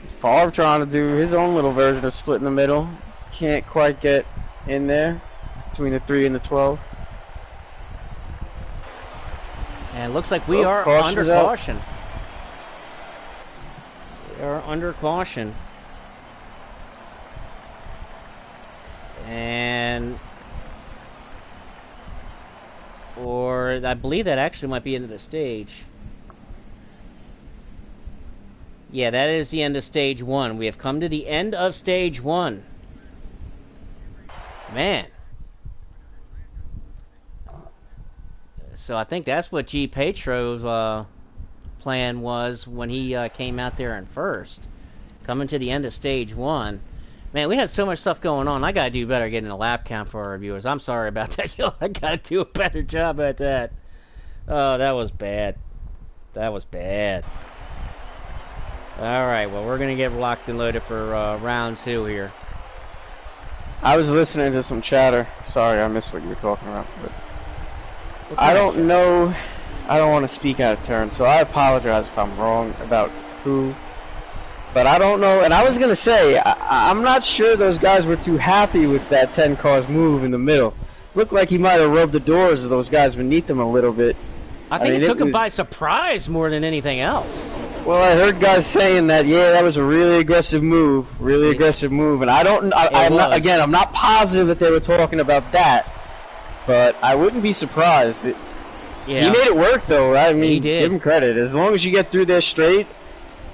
Favre trying to do his own little version of split in the middle. Can't quite get in there between the 3 and the 12. And it looks like we are under caution. We are under caution. Or I believe that actually might be into the stage. Yeah, that is the end of stage 1. We have come to the end of stage 1. Man. So I think that's what G. Petro's plan was when he came out there in first. Coming to the end of stage 1. Man, we had so much stuff going on. I gotta do better getting a lap count for our viewers. I'm sorry about that. I gotta do a better job at that. Oh, that was bad. That was bad. Alright, well, we're gonna get locked and loaded for round 2 here. I was listening to some chatter. Sorry, I missed what you were talking about. But I don't know. I don't want to speak out of turn, so I apologize if I'm wrong about who. But I don't know. And I was going to say, I'm not sure those guys were too happy with that 10 cars move in the middle. Looked like he might have rubbed the doors of those guys beneath him a little bit. I think it took him by surprise more than anything else. Well, I heard guys saying that, yeah, that was a really aggressive move, and I'm not positive that they were talking about that, but I wouldn't be surprised. He made it work, though. I mean, he did. Give him credit. As long as you get through there straight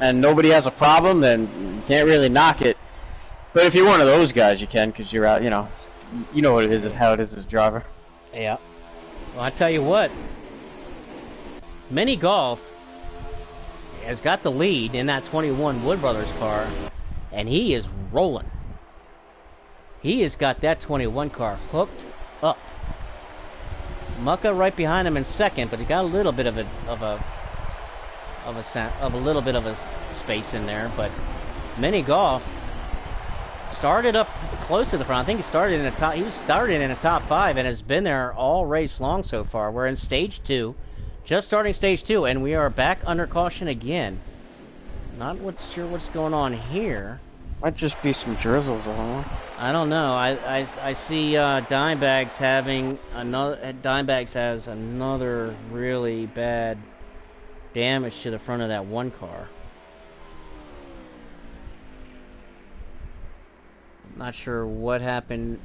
and nobody has a problem, then you can't really knock it. But if you're one of those guys, you can, because you're out. You know what it is how it is as a driver. Yeah. Well, I tell you what, Mini Golf has got the lead in that 21 Wood Brothers car, and he is rolling. He has got that 21 car hooked up. Mucka right behind him in second, but he got a little bit of a little bit of a space in there. But Mini Golf started up close to the front. I think he started in the top. He was started in the top 5 and has been there all race long so far. We're in stage 2. Just starting stage 2, and we are back under caution again. Not sure what's going on here. Might just be some drizzles, I don't know. I see Dimebags having another. Dimebags has another really bad damage to the front of that one car. Not sure what happened.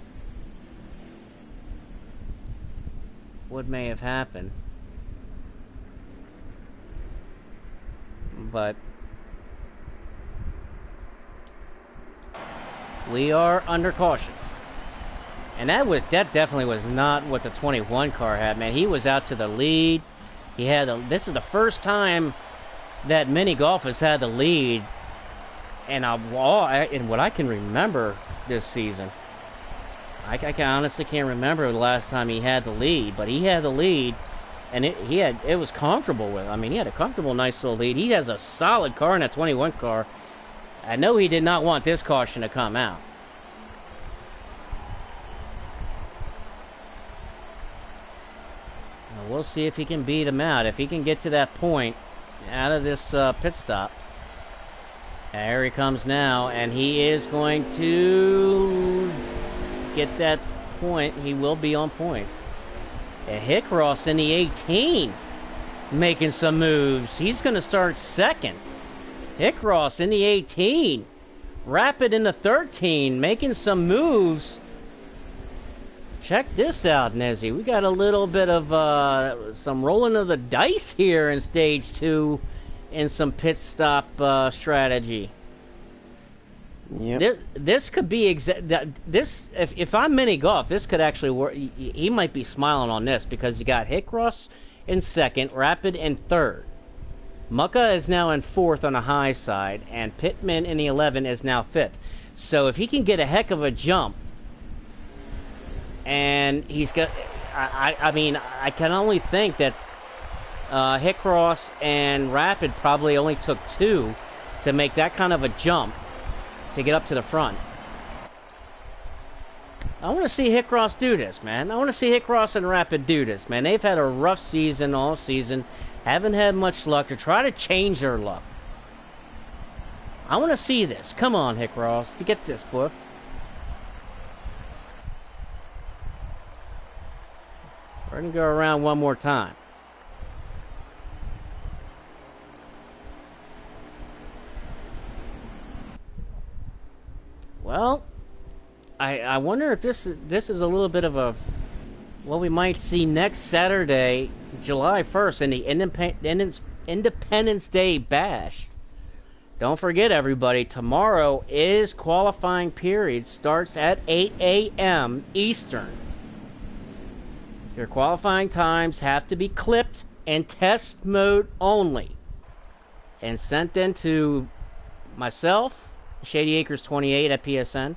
What may have happened. But we are under caution, and that definitely was not what the 21 car had. Man, he was out to the lead. He had this is the first time that Mini Golf has had the lead, and in what I can remember this season. I honestly can't remember the last time he had the lead, but he had the lead. And it was comfortable with. I mean, he had a comfortable, nice little lead. He has a solid car in that 21 car. I know he did not want this caution to come out. Well, we'll see if he can beat him out. If he can get to that point out of this pit stop. There he comes now, and he is going to get that point. He will be on point. Hickross in the 18 making some moves. He's going to start second. Hickross in the 18. Rapid in the 13 making some moves. Check this out, Nezzy. We got a little bit of some rolling of the dice here in stage 2 and some pit stop strategy. Yep. This could be if I'm Mini Golf, this could actually work. He might be smiling on this because you got Hickross in second, Rapid in third. Mucka is now in 4th on the high side, and Pittman in the 11 is now 5th. So if he can get a heck of a jump, and he's got, I mean, I can only think that Hicross and Rapid probably only took 2 to make that kind of a jump to get up to the front. I want to see Hicross do this, man. I want to see Hicross and Rapid do this, man. They've had a rough season all season. Haven't had much luck to try to change their luck. I want to see this. Come on, Hicross, to get this, boy. We're going to go around one more time. Well, I wonder if this is a little bit of a what we might see next Saturday, July 1st, in the Independence Day Bash. Don't forget, everybody, tomorrow is qualifying period. Starts at 8 a.m. Eastern. Your qualifying times have to be clipped and test mode only, and sent in to myself, Shady Acres 28 at PSN,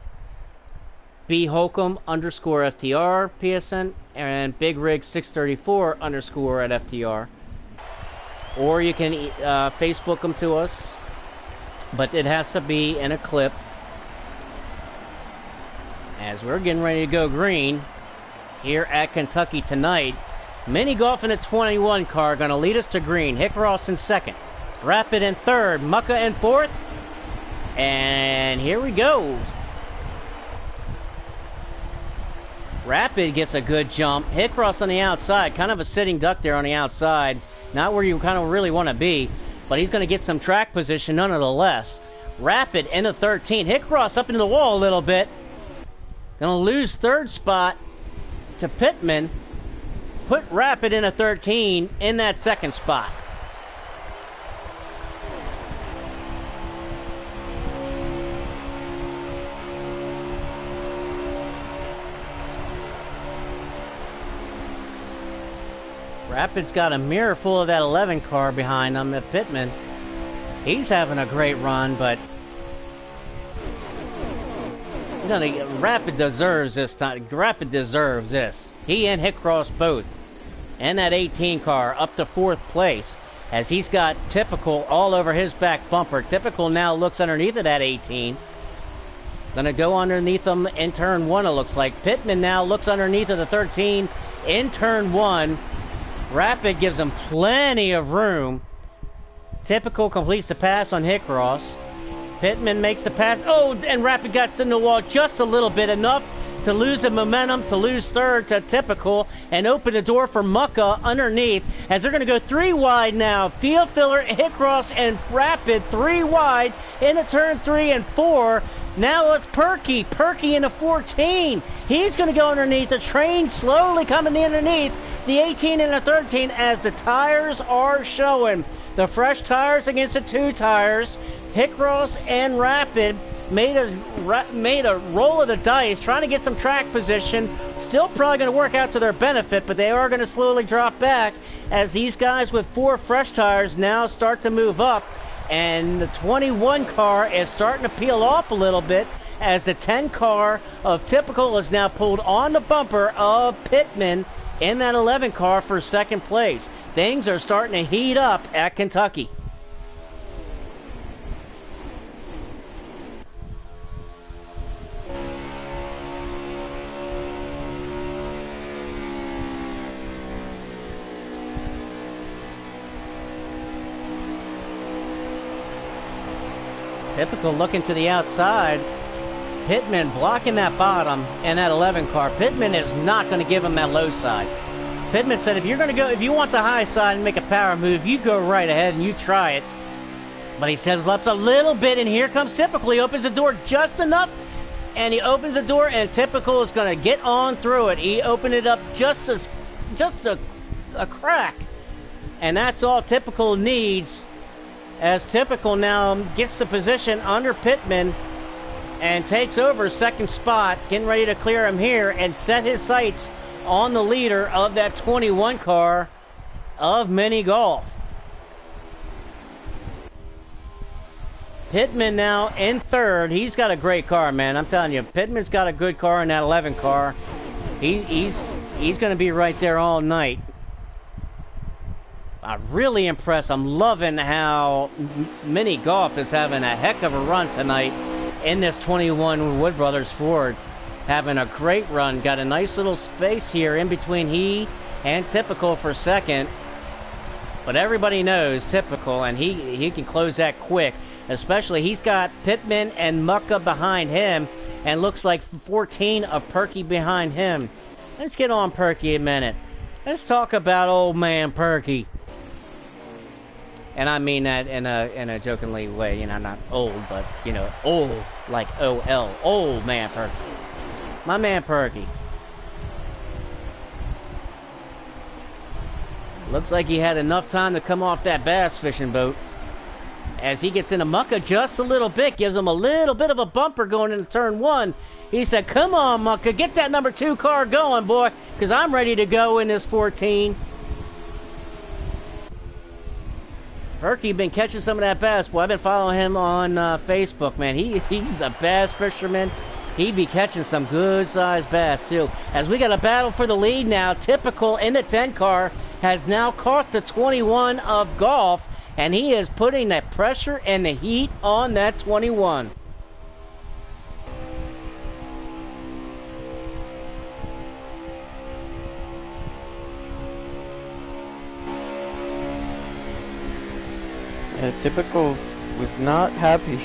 B Holcomb _FTR PSN, and Big Rig 634 _ at FTR. Or you can Facebook them to us, but it has to be in a clip. As we're getting ready to go green here at Kentucky tonight, mini golf in a 21 car going to lead us to green. Hicross in 2nd, Rapid in 3rd, Mucka in 4th, and here we go. Rapid gets a good jump. Hicross on the outside, kind of a sitting duck there on the outside. Not where you kind of really want to be, but he's going to get some track position nonetheless. Rapid in the 13. Hicross up into the wall a little bit. Going to lose 3rd spot to Pittman. Put Rapid in a 13 in that 2nd spot. Rapid's got a mirror full of that 11 car behind him at Pittman. He's having a great run, but Rapid deserves this time. Rapid deserves this. He and Hicross both. And that 18 car up to 4th place, as he's got Typical all over his back bumper. Typical now looks underneath of that 18. Gonna go underneath them in turn 1, it looks like. Pittman now looks underneath of the 13 in turn 1. Rapid gives him plenty of room. Typical completes the pass on Hicross. Pittman makes the pass. Oh, and Rapid got in the wall just a little bit, enough to lose the momentum, to lose 3rd to Typical, and open the door for Mucka underneath, as they're going to go 3 wide now. Field filler, Hicross, and Rapid 3 wide into turn 3 and 4. Now it's Perky. Perky in the 14. He's going to go underneath. The train slowly coming in underneath the 18 and the 13, as the tires are showing. The fresh tires against the 2 tires. Hicross and Rapid made a roll of the dice, trying to get some track position. Still probably going to work out to their benefit, but they are going to slowly drop back as these guys with 4 fresh tires now start to move up. And the 21 car is starting to peel off a little bit, as the 10 car of Typical is now pulled on the bumper of Pittman in that 11 car for 2nd place. Things are starting to heat up at Kentucky. Typical looking to the outside. Pittman blocking that bottom and that 11 car. Pittman is not going to give him that low side. Pittman said, if you want the high side and make a power move, you go right ahead and you try it. But he says left a little bit, and here comes Typical. He opens the door just enough, and he opens the door, and Typical is going to get on through it. He opened it up just a crack, and that's all Typical needs, as Typical now gets the position under Pittman and takes over 2nd spot, getting ready to clear him here and set his sights on the leader of that 21 car of mini golf. Pittman now in third. He's got a great car, man. I'm telling you, Pittman's got a good car in that 11 car. He's going to be right there all night. I'm really impressed. I'm loving how Mini Golf is having a heck of a run tonight in this 21 Wood Brothers Ford. Having a great run. Got a nice little space here in between he and Typical for second. But everybody knows Typical, and he can close that quick. Especially, he's got Pittman and Mucka behind him, and looks like 14 of Perky behind him. Let's get on Perky a minute. Let's talk about old man Perky. And I mean that in a jokingly way, you know, not old, but, you know, old, like O-L, old man Perky. My man Perky. Looks like he had enough time to come off that bass fishing boat. As he gets into Mucka just a little bit, gives him a little bit of a bumper going into turn one. He said, come on, Mucka, get that number 2 car going, boy, because I'm ready to go in this 14. Perky been catching some of that bass. Boy, I've been following him on Facebook, man. He's a bass fisherman. He be catching some good-sized bass, too. As we got a battle for the lead now, Typical in the 10 car has now caught the 21 of Golf, and he is putting that pressure and the heat on that 21. Typical was not happy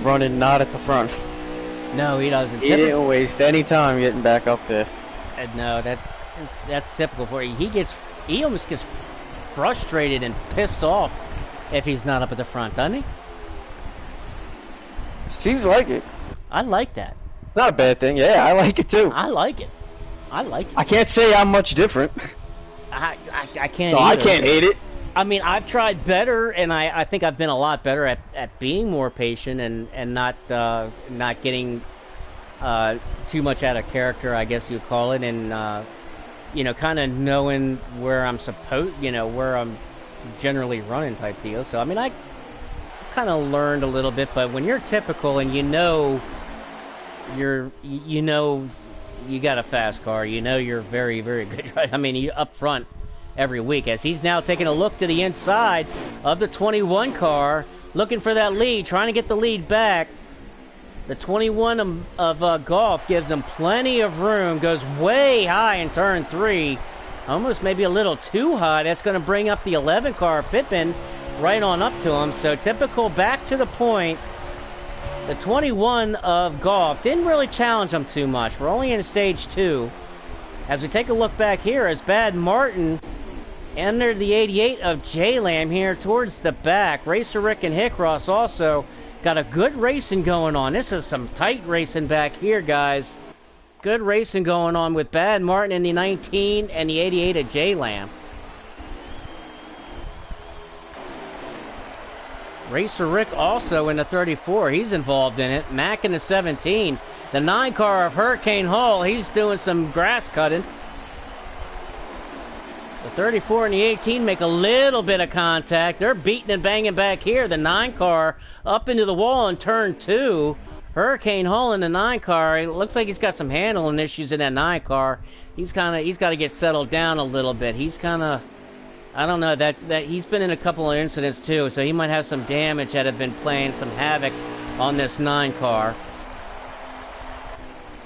running not at the front. No, he doesn't. He didn't waste any time getting back up there. No, that's typical for you. He almost gets frustrated and pissed off if he's not up at the front, doesn't he? Seems like it. I like that. It's not a bad thing. Yeah, I like it too. I like it. I like it. I can't say I'm much different. I can't. So either. I can't hate it. I mean, I've tried better, and I think I've been a lot better at being more patient and not getting too much out of character, I guess you'd call it, and you know, kind of knowing where I'm where I'm generally running type deal. So I mean, I kind of learned a little bit, but when you're Typical and you know you got a fast car, you know you're very, very good, right? I mean, you up front every week, as he's now taking a look to the inside of the 21 car, looking for that lead, trying to get the lead back. The 21 of Golf gives him plenty of room, goes way high in turn 3, almost maybe a little too high. That's going to bring up the 11 car, Pittman, right on up to him. So Typical back to the point. The 21 of Golf didn't really challenge him too much. We're only in stage 2. As we take a look back here, as Bad Martin entered the 88 of J-Lam here towards the back. Racer Rick and Hickross also got a good racing going on. This is some tight racing back here, guys. Good racing going on with Bad Martin in the 19 and the 88 of J-Lam. Racer Rick also in the 34. He's involved in it. Mac in the 17. The 9 car of Hurricane Hall, he's doing some grass cutting. The 34 and the 18 make a little bit of contact. They're beating and banging back here. The 9 car up into the wall in turn 2. Hurricane Hall in the 9 car. It looks like he's got some handling issues in that 9 car. He's got to get settled down a little bit. He's kind of, I don't know, that he's been in a couple of incidents too, so he might have some damage that have been playing some havoc on this 9 car.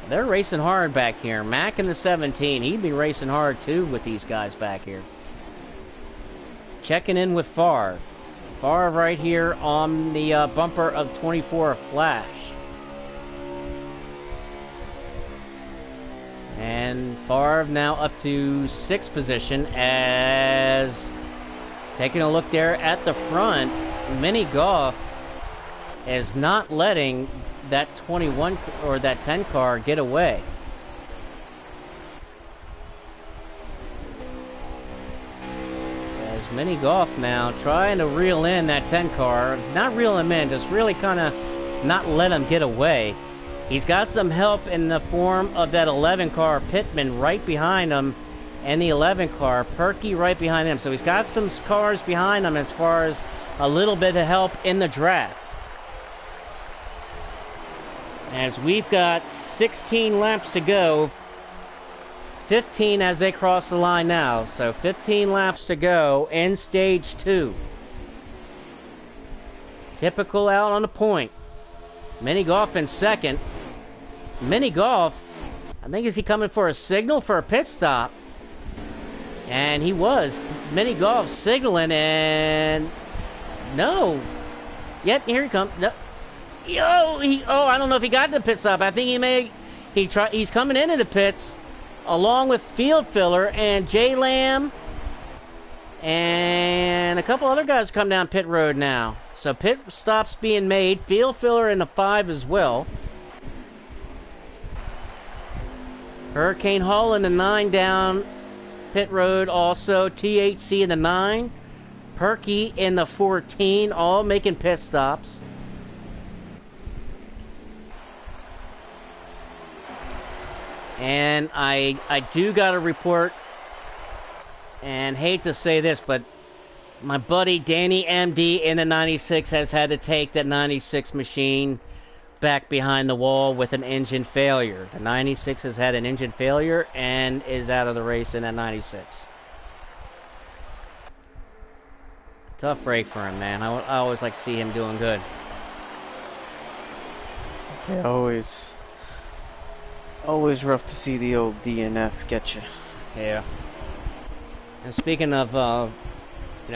They're racing hard back here. Mac in the 17. He'd be racing hard too with these guys back here. Checking in with Favre. Favre right here on the bumper of 24 Flash. And Favre now up to 6th position, as taking a look there at the front, Mini Golf is not letting that 21 or that 10 car get away. As Mini Golf now trying to reel in that 10 car, not reel him in, just really kind of not let him get away. He's got some help in the form of that 11 car, Pittman right behind him, and the 11 car, Perky right behind him. So he's got some cars behind him as far as a little bit of help in the draft. As we've got 16 laps to go. 15 as they cross the line now. So 15 laps to go in stage 2. Typical out on the point. Mini Golf in second. Mini Golf, I think, is he coming for a signal for a pit stop? And he was. Mini Golf signaling, and no. Yep, here he comes. No. I don't know if he got to the pit stop. I think he's coming into the pits along with Field Filler and J Lamb and a couple other guys come down pit road now. So pit stops being made. Field Filler in the 5 as well. Hurricane Hall in the 9 down pit road also. THC in the 9. Perky in the 14, all making pit stops. And I do got to report, and hate to say this, but my buddy Danny MD in the 96 has had to take that 96 machine back behind the wall with an engine failure. The 96 has had an engine failure and is out of the race in that 96. Tough break for him, man. I always like to see him doing good. Yeah, always rough to see the old DNF get you. Yeah. And speaking of,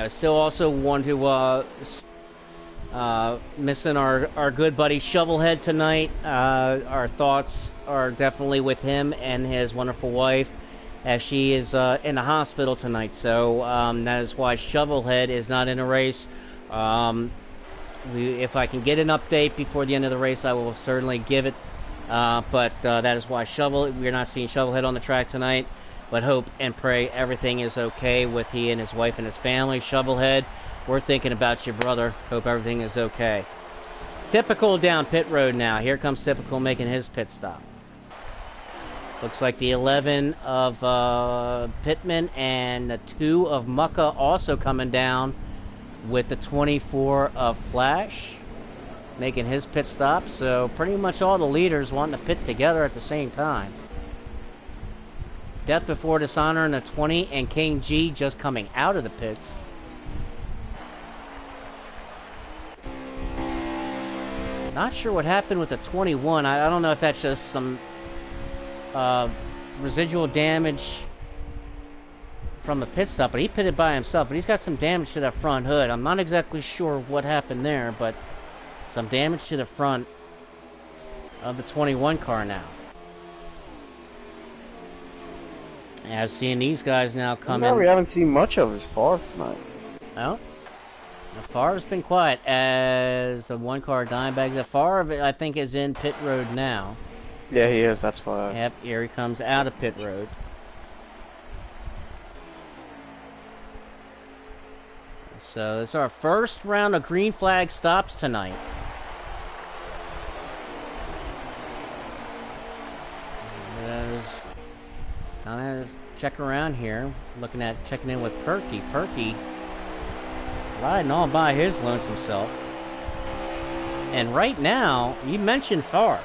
still also want to missing our good buddy Shovelhead tonight. Our thoughts are definitely with him and his wonderful wife, as she is in the hospital tonight. So that is why Shovelhead is not in a race. If I can get an update before the end of the race, I will certainly give it. But that is why we're not seeing Shovelhead on the track tonight. But hope and pray everything is okay with he and his wife and his family. Shovelhead, we're thinking about you, brother. Hope everything is okay. Typical down pit road now. Here comes Typical making his pit stop. Looks like the 11 of Pittman and the 2 of Mucka also coming down with the 24 of Flash making his pit stop. So pretty much all the leaders wanting to pit together at the same time. Death Before Dishonor in the 20 and King G just coming out of the pits. Not sure what happened with the 21. I don't know if that's just some residual damage from the pit stop, but he pitted by himself. But he's got some damage to that front hood. I'm not exactly sure what happened there, but some damage to the front of the 21 car now. As seeing these guys now come in. We haven't seen much of his Favre tonight. Well, the Favre's been quiet as the 1 car Dimebag. The Favre, I think, is in pit road now. Yeah, he is. That's why. Yep, here he comes out of pit road. So this is our first round of green flag stops tonight. Kind of check around here, checking in with Perky. Perky riding all by his lonesome self. And right now, you mentioned Favre.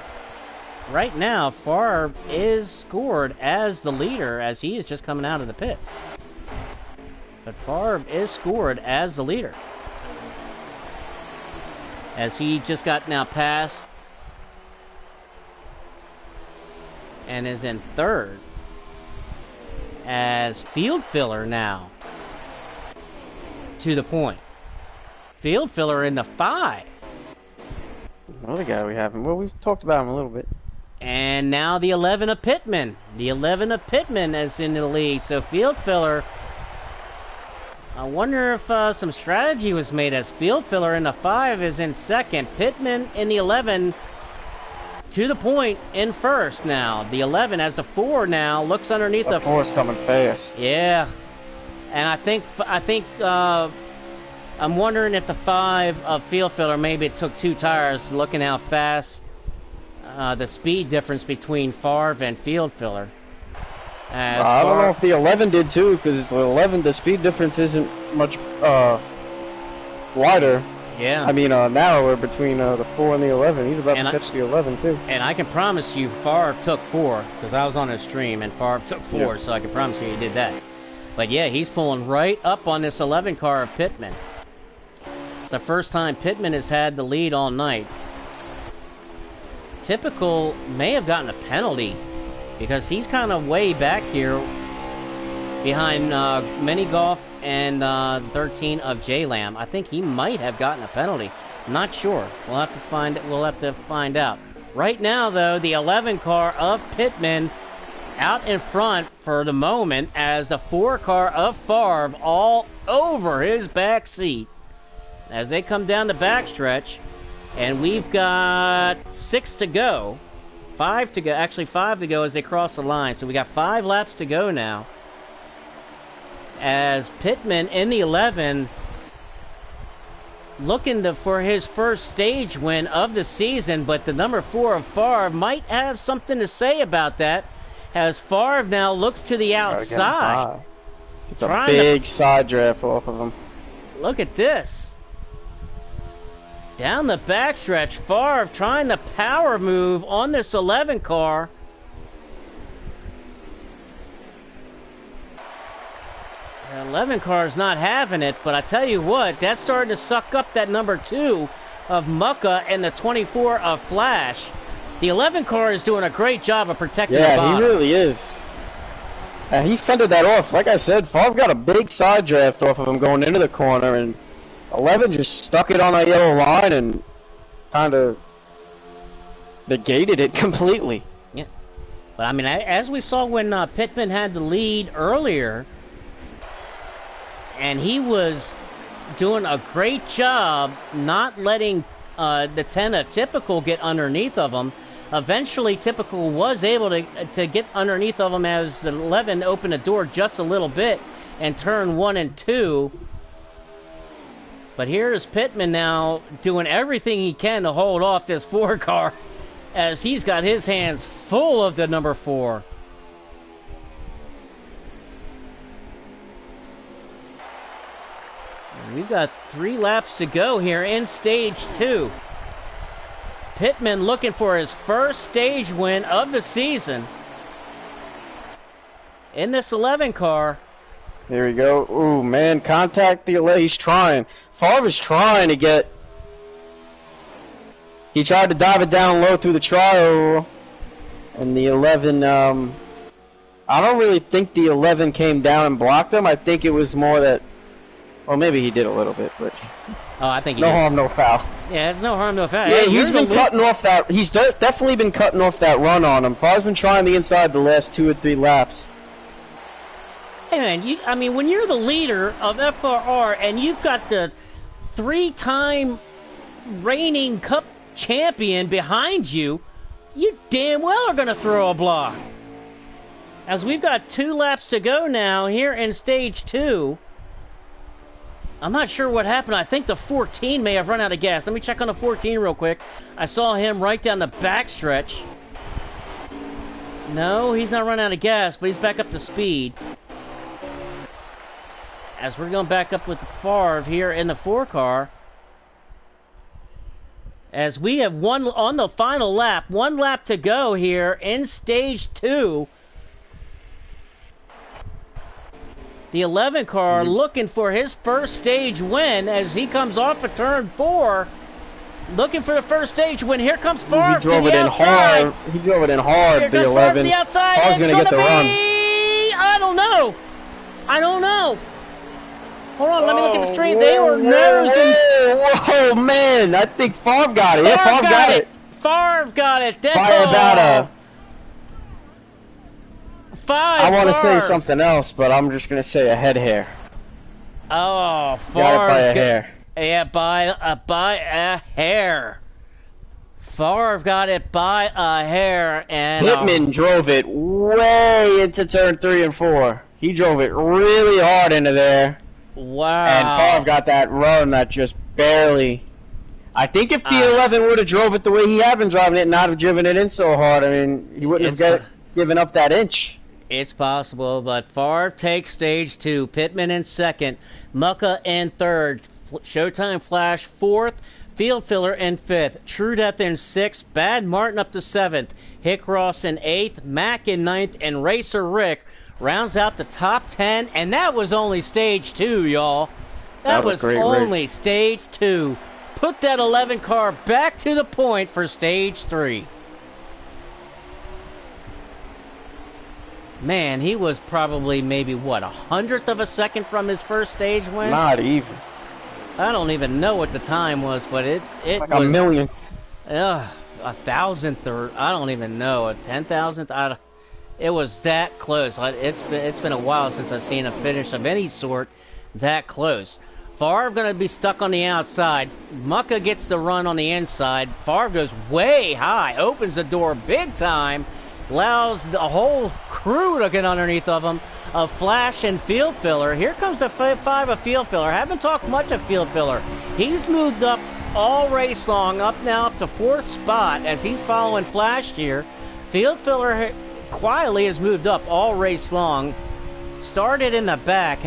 Right now, Favre is scored as the leader as he is just coming out of the pits. But Favre is scored as the leader, as he just got now passed and is in third, as Field Filler now to the point. Field Filler in the 5. Another guy we haven't. Well, we've talked about him a little bit. And now the 11 of Pittman. The 11 of Pittman is in the lead. So Field Filler, I wonder if some strategy was made, as Field Filler in the 5 is in second. Pittman in the 11 to the point in first now. The 11 as the 4 now looks underneath the 4's coming fast. Yeah. And I think I'm wondering if the 5 of Field Filler, maybe it took 2 tires, looking how fast the speed difference between Favre and Field Filler. I don't know if the 11 did too, because the 11, the speed difference isn't much wider. Yeah. I mean, narrower between the 4 and the 11. He's about And to catch the 11 too. and I can promise you, Favre took 4 because I was on his stream, and Favre took 4, Yeah. so I can promise you he did that. But yeah, he's pulling right up on this 11 car of Pittman. It's the first time Pittman has had the lead all night. Typical may have gotten a penalty because he's kind of way back here behind Mini Golf and 13 of J Lamb. I think he might have gotten a penalty. Not sure. We'll have to find out. Right now, though, the 11 car of Pittman out in front for the moment as the 4 car of Favre all over his back seat as they come down the backstretch. And we've got 6 to go. 5 to go. Actually, 5 to go as they cross the line. So we got 5 laps to go now. As Pittman in the 11 looking for his first stage win of the season, but the number 4 of Favre might have something to say about that as Favre now looks to the outside. It's a big side draft off of him. Look at this. Down the backstretch, Favre trying to power move on this 11 car. The 11 car is not having it, but I tell you what, that's starting to suck up that number 2 of Mucka and the 24 of Flash. The 11 car is doing a great job of protecting the bottom. Yeah, he really is. And he fended that off. Like I said, Favre got a big side draft off of him going into the corner, and 11 just stuck it on a yellow line and kind of negated it completely. Yeah. But, I mean, as we saw when Pittman had the lead earlier, and he was doing a great job not letting the 10 of Typical get underneath of him. Eventually, Typical was able to get underneath of him as the 11 opened the door just a little bit and turn 1 and 2. But here's Pittman now doing everything he can to hold off this 4 car as he's got his hands full of the number 4. And we've got 3 laps to go here in stage 2. Pittman looking for his first stage win of the season in this 11 car. Here we go. Ooh, man, contact the 11. He's trying. Favre is trying to get... He tried to dive it down low through the trial. And the 11, I don't really think the 11 came down and blocked him. I think it was more that... Well, maybe he did a little bit, but... Oh, I think he no did. harm, no foul. Yeah, it's no harm, no foul. Yeah, Hey, he's been cutting off that... He's definitely been cutting off that run on him. Favre's been trying the inside the last 2 or 3 laps. Hey, man, I mean, when you're the leader of FRR and you've got the 3-time reigning Cup champion behind you, you damn well are going to throw a block. As we've got 2 laps to go now here in stage 2. I'm not sure what happened. I think the 14 may have run out of gas. Let me check on the 14 real quick. I saw him right down the backstretch. No, he's not run out of gas, but he's back up to speed. As we're going back up with the Favre here in the 4 car. As we have one on the final lap. 1 lap to go here in stage 2. The 11 car looking for his first stage win as he comes off of turn 4. Looking for the first stage win. Here comes Favre. He drove it in hard. He drove it in hard, Here the comes 11. The outside. Favre's going to get the run. I don't know. I don't know. Hold on, let me look at the stream. Whoa, They were nosing. Whoa, man. I think Favre got it. Yeah, Favre got it. Favre got it. That's By all. about a... 5. I want to say Favre. something else, but I'm just going to say a head hair. Oh, Favre. Got it by a hair. Yeah, by a hair. Favre got it by a hair. And Pittman drove it way into turn 3 and 4. He drove it really hard into there. Wow. And Favre got that run that just barely... I think if the 11 would have drove it the way he had been driving it and not have driven it in so hard, I mean, he wouldn't have given up that inch. It's possible, but Favre takes stage 2. Pittman in second. Mucka in third. Showtime Flash 4th, Field Filler in 5th, True Death in 6th, Bad Martin up to 7th, Hick Ross in 8th, Mac in 9th, and Racer Rick rounds out the top 10, and that was only stage 2, y'all. That was only stage 2. Put that 11 car back to the point for stage 3. Man, he was probably maybe, what, 100th of a second from his first stage win? Not even. I don't even know what the time was, but it like was... a millionth. A thousandth, or I don't even know, a 10,000th? It was that close. It's been a while since I've seen a finish of any sort that close. Favre going to be stuck on the outside. Mucka gets the run on the inside. Favre goes way high, opens the door big time, allows the whole crew to get underneath of him. A Flash and Field Filler. Here comes the 5 of Field Filler. I haven't talked much of Field Filler. He's moved up all race long, up now up to 4th spot as he's following Flash here. Field Filler quietly has moved up all race long. Started in the back,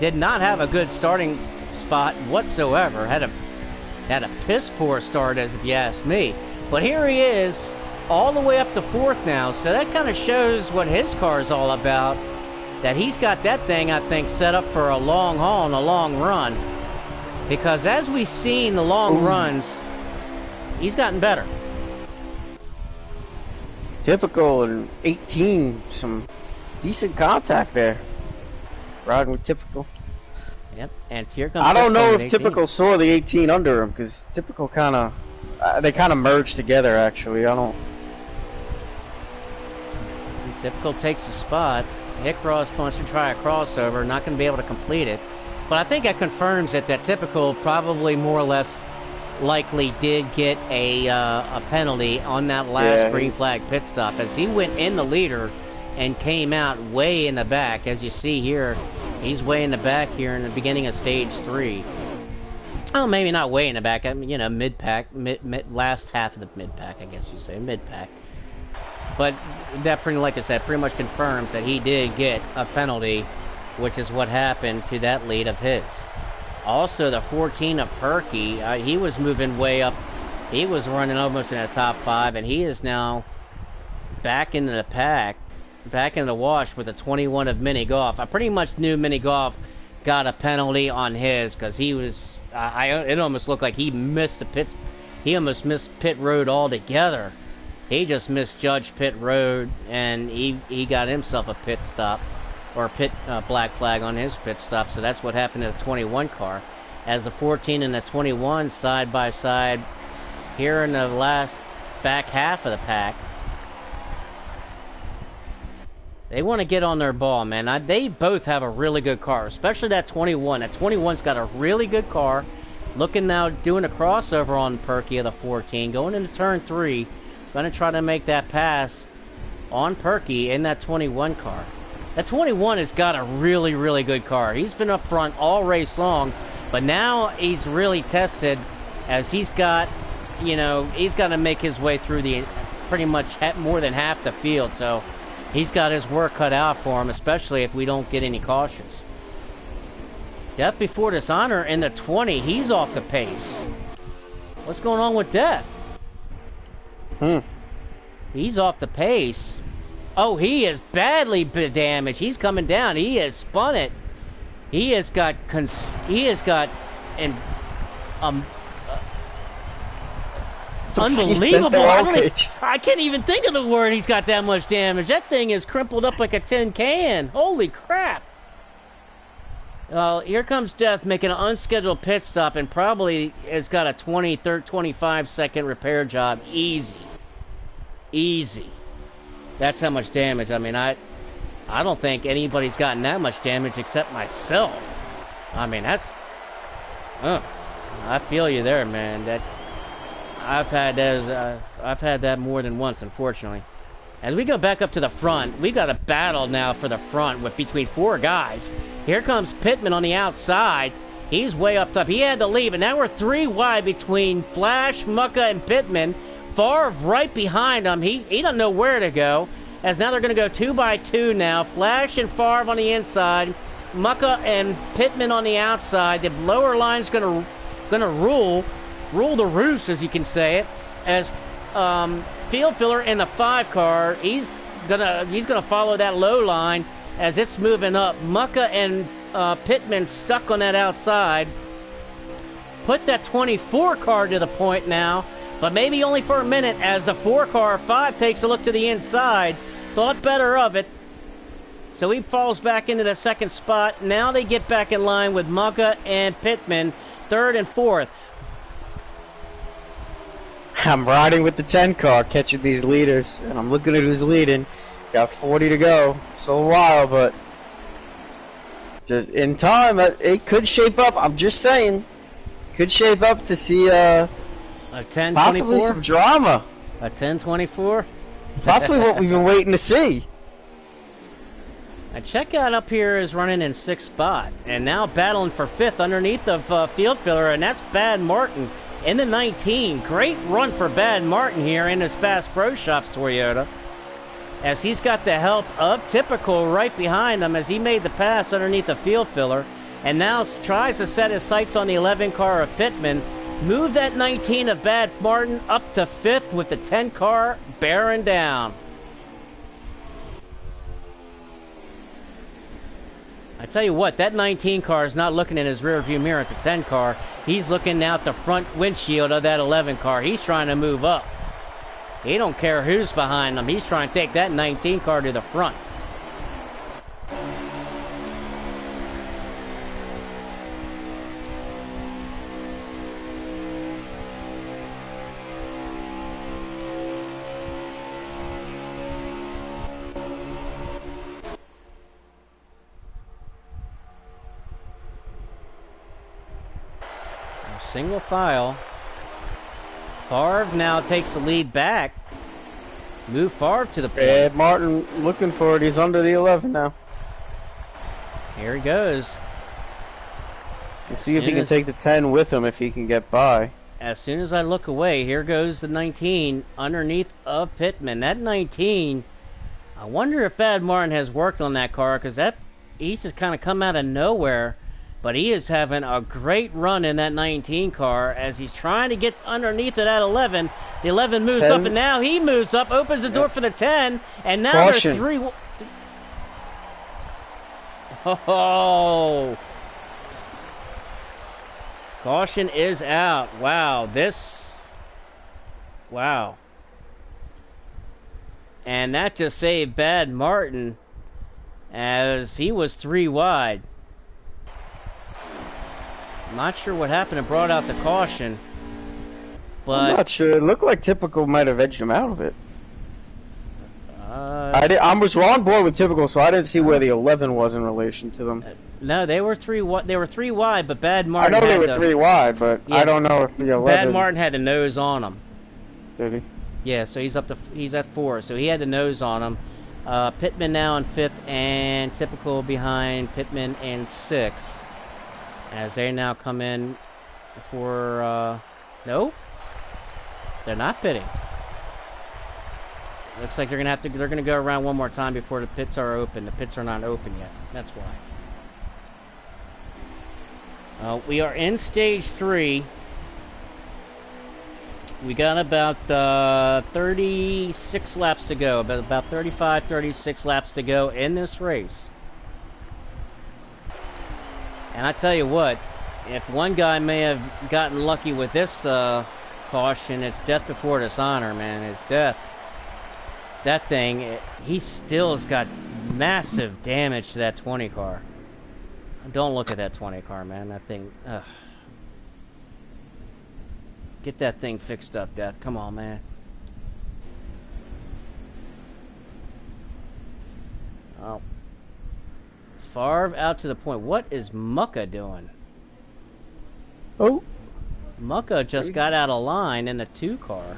did not have a good starting spot whatsoever. Had a piss poor start, as if you ask me. But here he is, all the way up to 4th now. So that kind of shows what his car is all about. That he's got that thing, I think, set up for a long haul and a long run. Because as we've seen the long runs, he's gotten better. Typical in 18, some decent contact there. Riding with Typical. Yep, and here comes. I don't know if 18. Typical saw the 18 under him, because Typical kind of, they kind of merged together. Actually, I don't. Typical takes the spot. Hick Ross wants to try a crossover, not going to be able to complete it. But I think that confirms it, that Typical probably more or less likely did get a penalty on that last green flag pit stop, as he went in the leader and came out way in the back. As you see here, he's way in the back here in the beginning of stage 3. Oh, maybe not way in the back. I mean, you know, mid-pack, last half of the mid-pack, I guess you say, mid-pack. But that, like I said, pretty much confirms that he did get a penalty, which is what happened to that lead of his. Also, the 14 of Perky, he was moving way up. He was running almost in the top 5, and he is now back into the pack, back in the wash with a 21 of Mini Golf. I pretty much knew Mini Golf got a penalty on his, because he was, it almost looked like he missed the pits. He almost missed pit road altogether. He just misjudged pit road, and he got himself a pit stop, or pit black flag on his pit stop. So that's what happened to the 21 car. As the 14 and the 21 side by side here in the last back half of the pack. They want to get on their ball, man. They both have a really good car, especially that 21. That 21's got a really good car. Looking now, doing a crossover on Perky of the 14, going into turn 3. Going to try to make that pass on Perky in that 21 car. That 21 has got a really, really good car. He's been up front all race long, but now he's really tested, as he's got, you know, he's got to make his way through the pretty much more than half the field. So he's got his work cut out for him, especially if we don't get any cautions. Death Before Dishonor in the 20, he's off the pace. What's going on with Death? He's off the pace. Oh, he is badly damaged. He's coming down. He has spun it. He has got unbelievable. I can't even think of the word. He's got that much damage. That thing is crumpled up like a tin can. Holy crap. Here comes Death making an unscheduled pit stop, and probably has got a 25 second repair job. Easy. That's how much damage. I mean, I don't think anybody's gotten that much damage except myself. I mean, that's... I feel you there, man. I've had that more than once, unfortunately. As we go back up to the front, we got a battle now for the front between 4 guys. Here comes Pittman on the outside. He's way up top. He had to leave, and now we're 3 wide between Flash, Mucka, and Pittman. Favre right behind him. He doesn't know where to go. As now they're going to go 2 by 2 now. Flash and Favre on the inside. Mucka and Pittman on the outside. The lower line's gonna rule the roost, as you can say it. As field filler in the 5 car, he's gonna follow that low line as it's moving up. Mucka and Pittman stuck on that outside. Put that 24 car to the point now, but maybe only for a minute as the 4 car, 5 takes a look to the inside. Thought better of it. So he falls back into the 2nd spot. Now they get back in line with Mucka and Pittman, 3rd and 4th. I'm riding with the 10 car, catching these leaders, and I'm looking at who's leading. Got 40 to go. Still a while, but just in time, it could shape up. I'm just saying, could shape up to see a 10-24? Possibly some drama. A 10-24? Possibly what we've been waiting to see. And Checkout up here is running in 6th spot, and now battling for 5th underneath of Field Filler, and that's Bad Martin in the 19. Great run for Bad Martin here in his Bass Pro Shops Toyota, as he's got the help of Typical right behind him as he made the pass underneath the Field Filler, and now tries to set his sights on the 11 car of Pittman. Move that 19 of Bad Martin up to 5th with the 10 car bearing down. I tell you what, that 19 car is not looking in his rear view mirror at the 10 car. He's looking out the front windshield of that 11 car. He's trying to move up. He don't care who's behind him. He's trying to take that 19 car to the front. Single file. Favre now takes the lead back. Move Favre to the point. Bad Martin looking for it. He's under the 11 now. Here he goes. We'll see if he can take the 10 with him if he can get by. As soon as I look away, here goes the 19 underneath of Pittman. That 19, I wonder if Bad Martin has worked on that car, because he's just kind of come out of nowhere. But he is having a great run in that 19 car as he's trying to get underneath of that 11. The 11 moves 10. up, and now he moves up, opens the door for the 10, and now Caution. there's 3... Oh! Caution is out. Wow, this... Wow. And that just saved Bad Martin as he was 3 wide. I'm not sure what happened. It brought out the caution, but I'm not sure. It looked like Typical might have edged him out of it. I was on board with Typical, so I didn't see where the 11 was in relation to them. No, they were 3 wide, but Bad Martin. I know they were 3 wide, but yeah, I don't know if the 11. Bad Martin had the nose on him. Did he? Yeah, so he's at 4, so he had the nose on him. Pittman now in 5th, and Typical behind Pittman in 6th. As they now come in for, no, they're not pitting. Looks like they're gonna go around one more time before the pits are open. The pits are not open yet. That's why. We are in stage 3. We got about 36 laps to go. About 35, 36 laps to go in this race. And I tell you what, if one guy may have gotten lucky with this caution, it's death before dishonor, man. It's death. That thing, he still has got massive damage to that 20 car. Don't look at that 20 car, man. That thing, ugh. Get that thing fixed up, Death. Come on, man. Oh. Favre out to the point. What is Mucka doing? Oh. Mucka just got out of line in the 2 car.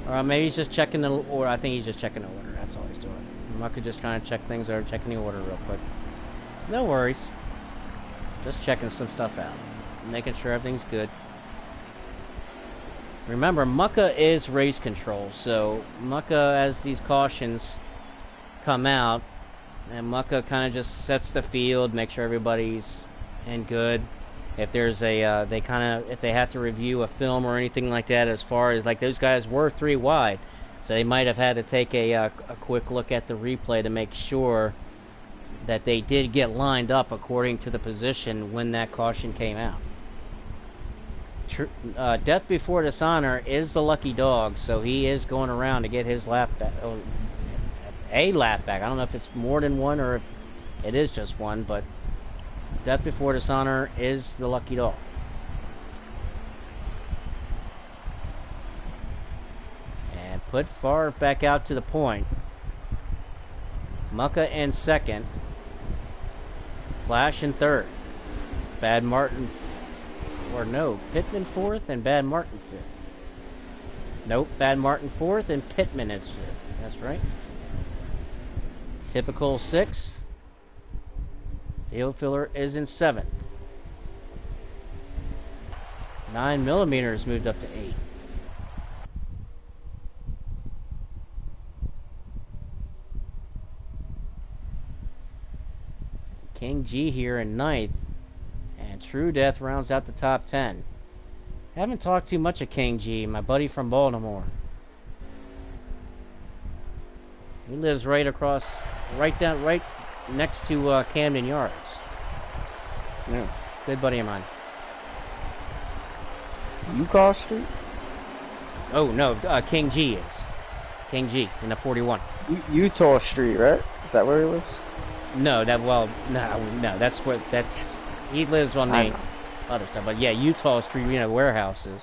Or maybe he's just checking the order. I think he's just checking the order. That's all he's doing. Mucka just trying to check things or checking the order real quick. No worries. Just checking some stuff out. Making sure everything's good. Remember, Mucka is race control. So Mucka, as these cautions come out, And Mucka kind of just sets the field, make sure everybody's in good. If there's a, they kind of, if they have to review a film or anything like that, as far as like those guys were 3 wide, so they might have had to take a quick look at the replay to make sure that they did get lined up according to the position when that caution came out. Death Before Dishonor is the lucky dog, so he is going around to get his lap back. A lap back. I don't know if it's more than one or if it is just one, but Death Before Dishonor is the lucky dog. And put Favre back out to the point. Mucka in second. Flash in third. Bad Martin, or no, Pittman fourth and Bad Martin fifth. Nope, Bad Martin fourth and Pittman is fifth. That's right. Typical sixth. Field filler is in seventh. 9mm moved up to 8. King G here in ninth. And True Death rounds out the top 10. Haven't talked too much of King G, my buddy from Baltimore. He lives right across, right next to Camden Yards. Yeah. Good buddy of mine. Ucar Street? Oh, no, King G is. King G in the 41. Utah Street, right? Is that where he lives? No, no, that's where, he lives on the other side. But yeah, Utah Street, warehouses.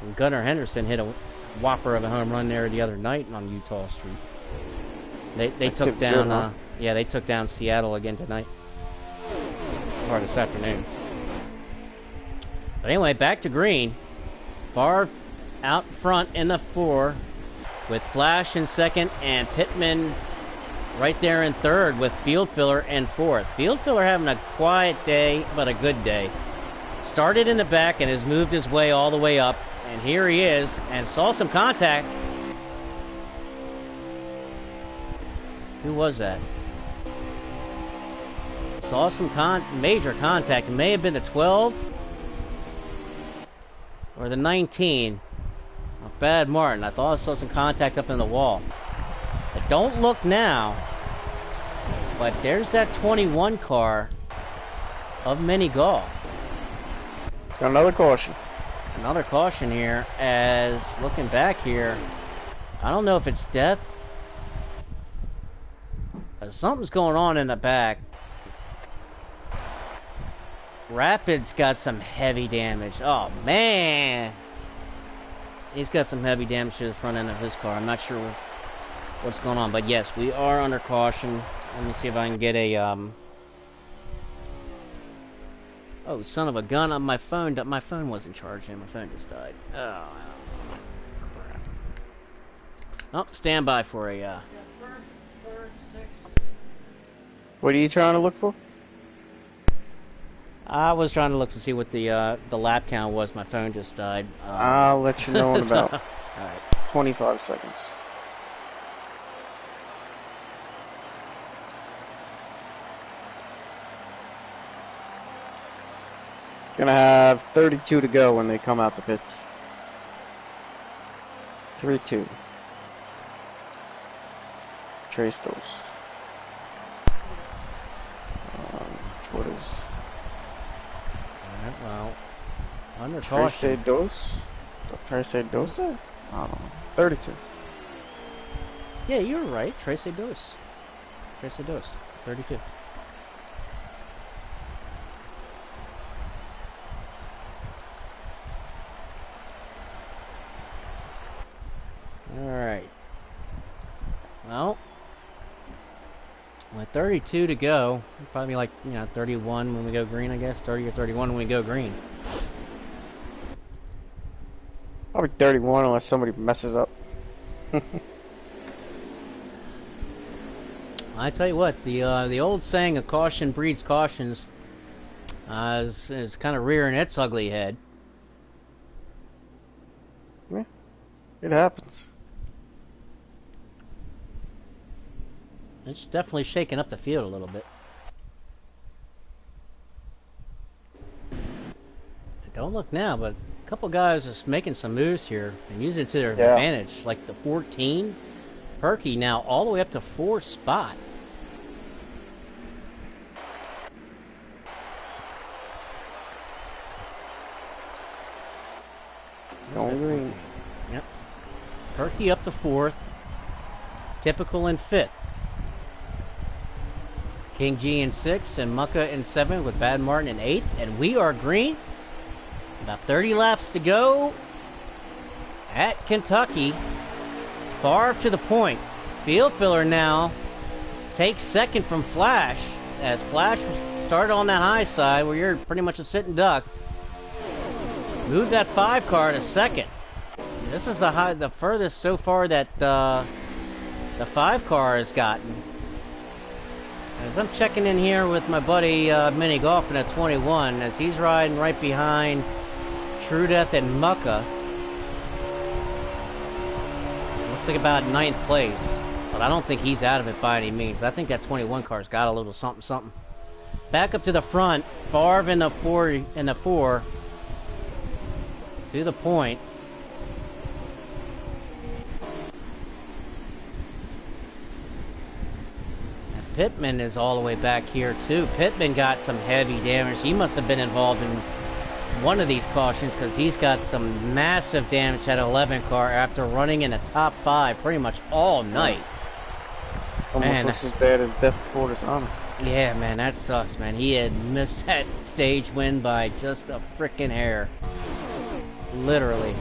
And Gunnar Henderson hit a whopper of a home run there the other night on Utah Street. They took down, good, huh? yeah, they took down Seattle again tonight. Or this afternoon. But anyway, back to green. Favre out front in the 4 with Flash in second and Pittman right there in third with Field Filler in fourth. Field Filler having a quiet day, but a good day. Started in the back and has moved his way all the way up. And here he is, and saw some contact. Who was that? Saw some major contact. It may have been the 12 or the 19. Not bad, Martin. I thought I saw some contact up in the wall. But don't look now. But there's that 21 car of mini golf. Got another caution. Another caution here, as looking back here, I don't know if it's Death. Something's going on in the back. Rapid's got some heavy damage. Oh, man. He's got some heavy damage to the front end of his car. I'm not sure what's going on. But yes, we are under caution. Let me see if I can get a... Oh, son of a gun on my phone. My phone wasn't charging. My phone just died. Oh, crap. Oh, stand by for a... What are you trying to look for? I was trying to look to see what the lap count was. My phone just died. I'll let you know in about All right. 25 seconds. Gonna have 32 to go when they come out the pits. 3-2. Trace those. What is? All right, well, under Trace caution. dos? Trace dos? I don't know. 32. Yeah, you were right. Trace dos. Trace dos. 32. Alright. Well, with 32 to go, probably like, 31 when we go green, I guess. 30 or 31 when we go green. Probably 31 unless somebody messes up. I tell you what, the old saying of caution breeds cautions is kind of rearing its ugly head. Yeah, it happens. It's definitely shaking up the field a little bit. Don't look now, but a couple guys just making some moves here and using it to their advantage. Like the 14, Perky now all the way up to 4th spot. Going green. Yep. Perky up to 4th. Typical in 5th. King G in 6th and Mucka in 7th with Bad Martin in 8th. And we are green. About 30 laps to go at Kentucky. Far to the point. Field filler now takes 2nd from Flash. As Flash started on that high side where you're pretty much a sitting duck. Move that 5 car to 2nd. This is the furthest so far that the 5 car has gotten. As I'm checking in here with my buddy Mini Golfing at 21, as he's riding right behind True Death and Mucka. Looks like about 9th place, but I don't think he's out of it by any means. I think that 21 car's got a little something something. Back up to the front, Favre in the 4 to the point. Pittman is all the way back here too. Pittman got some heavy damage. He must have been involved in one of these cautions because he's got some massive damage at 11 car after running in the top 5 pretty much all night. Almost looks as bad as Death Before Dishonor. Yeah, man, that sucks, man. He had missed that stage win by just a freaking hair. Literally.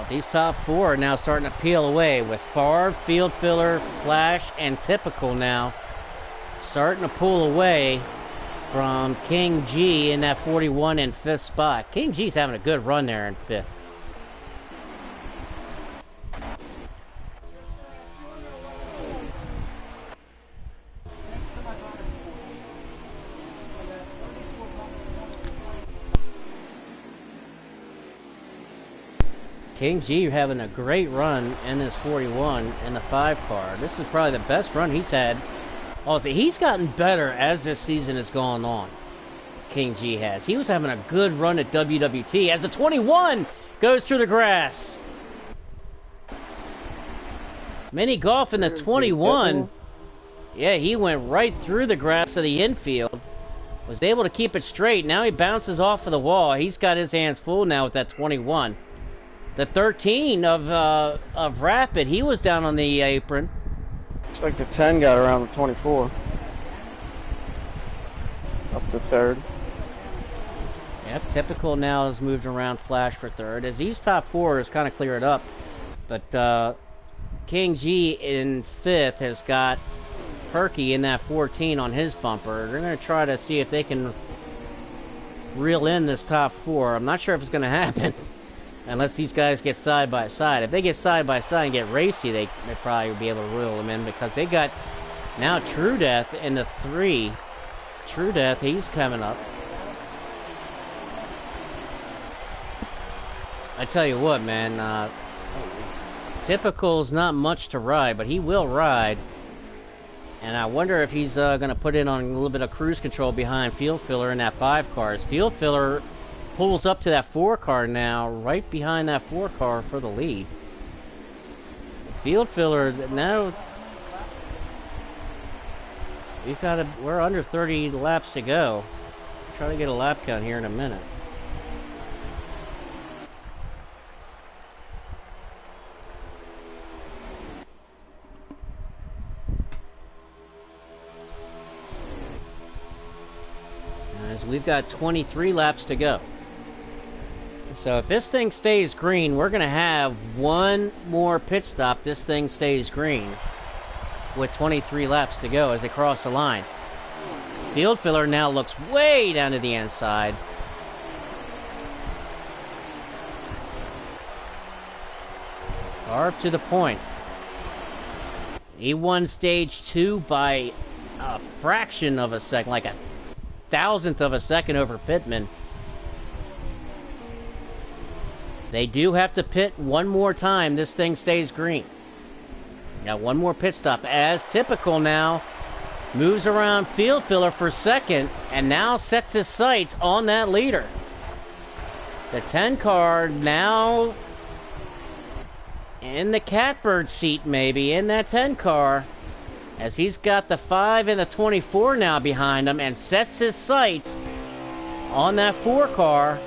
These top 4 are now starting to peel away with Favre, Field Filler, Flash, and Typical now starting to pull away from King G in that 41 and 5th spot. King G's having a good run there in 5th. King G having a great run in this 41 and the 5 car. This is probably the best run he's had. Also, he's gotten better as this season has gone on. King G has. He was having a good run at WWT as the 21 goes through the grass. Mini Golf in the 21. Yeah, he went right through the grass of the infield. Was able to keep it straight. Now he bounces off of the wall. He's got his hands full now with that 21. The 13 of Rapid, he was down on the apron. Looks like the 10 got around the 24. Up to 3rd. Yep, Typical now has moved around Flash for 3rd. As these top 4 is kind of cleared up. But King G in 5th has got Perky in that 14 on his bumper. They're going to try to see if they can reel in this top 4. I'm not sure if it's going to happen. Unless these guys get side by side. If they get side by side and get racy, they probably will be able to reel them in because they got now True Death in the 3. True Death, he's coming up. I tell you what, man, Typical's not much to ride, but he will ride. And I wonder if he's going to put in on a little bit of cruise control behind Field Filler in that 5 car. Field Filler pulls up to that 4 car now, right behind that 4 car for the lead. Field Filler now. We're under 30 laps to go. Try to get a lap count here in a minute. As we've got 23 laps to go. So if this thing stays green, we're going to have one more pit stop. This thing stays green with 23 laps to go as they cross the line. Field Filler now looks way down to the inside. Favre to the point. He won stage 2 by a fraction of a second, like a 1,000th of a second over Pittman. They do have to pit one more time. This thing stays green. Got one more pit stop. As typical now, moves around field filler for second, and now sets his sights on that leader. The 10 car now in the catbird seat, maybe, in that 10 car, as he's got the 5 and the 24 now behind him, and sets his sights on that 4 car.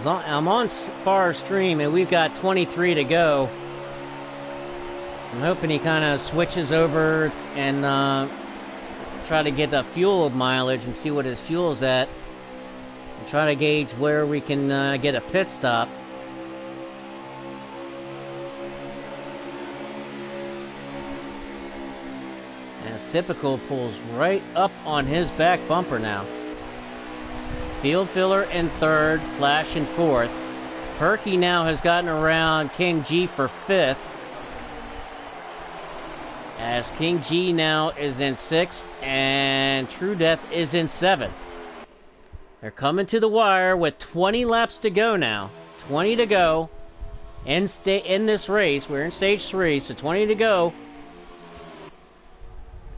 I'm on FRR stream, and we've got 23 to go. I'm hoping he kind of switches over and try to get the fuel mileage and see what his fuel's at, and try to gauge where we can get a pit stop. As typical, pulls right up on his back bumper now. Field filler in third, Flash in fourth. Perky now has gotten around King G for fifth, as King G now is in sixth and True Death is in seventh. They're coming to the wire with 20 laps to go now. 20 to go in this race. We're in stage 3, so 20 to go.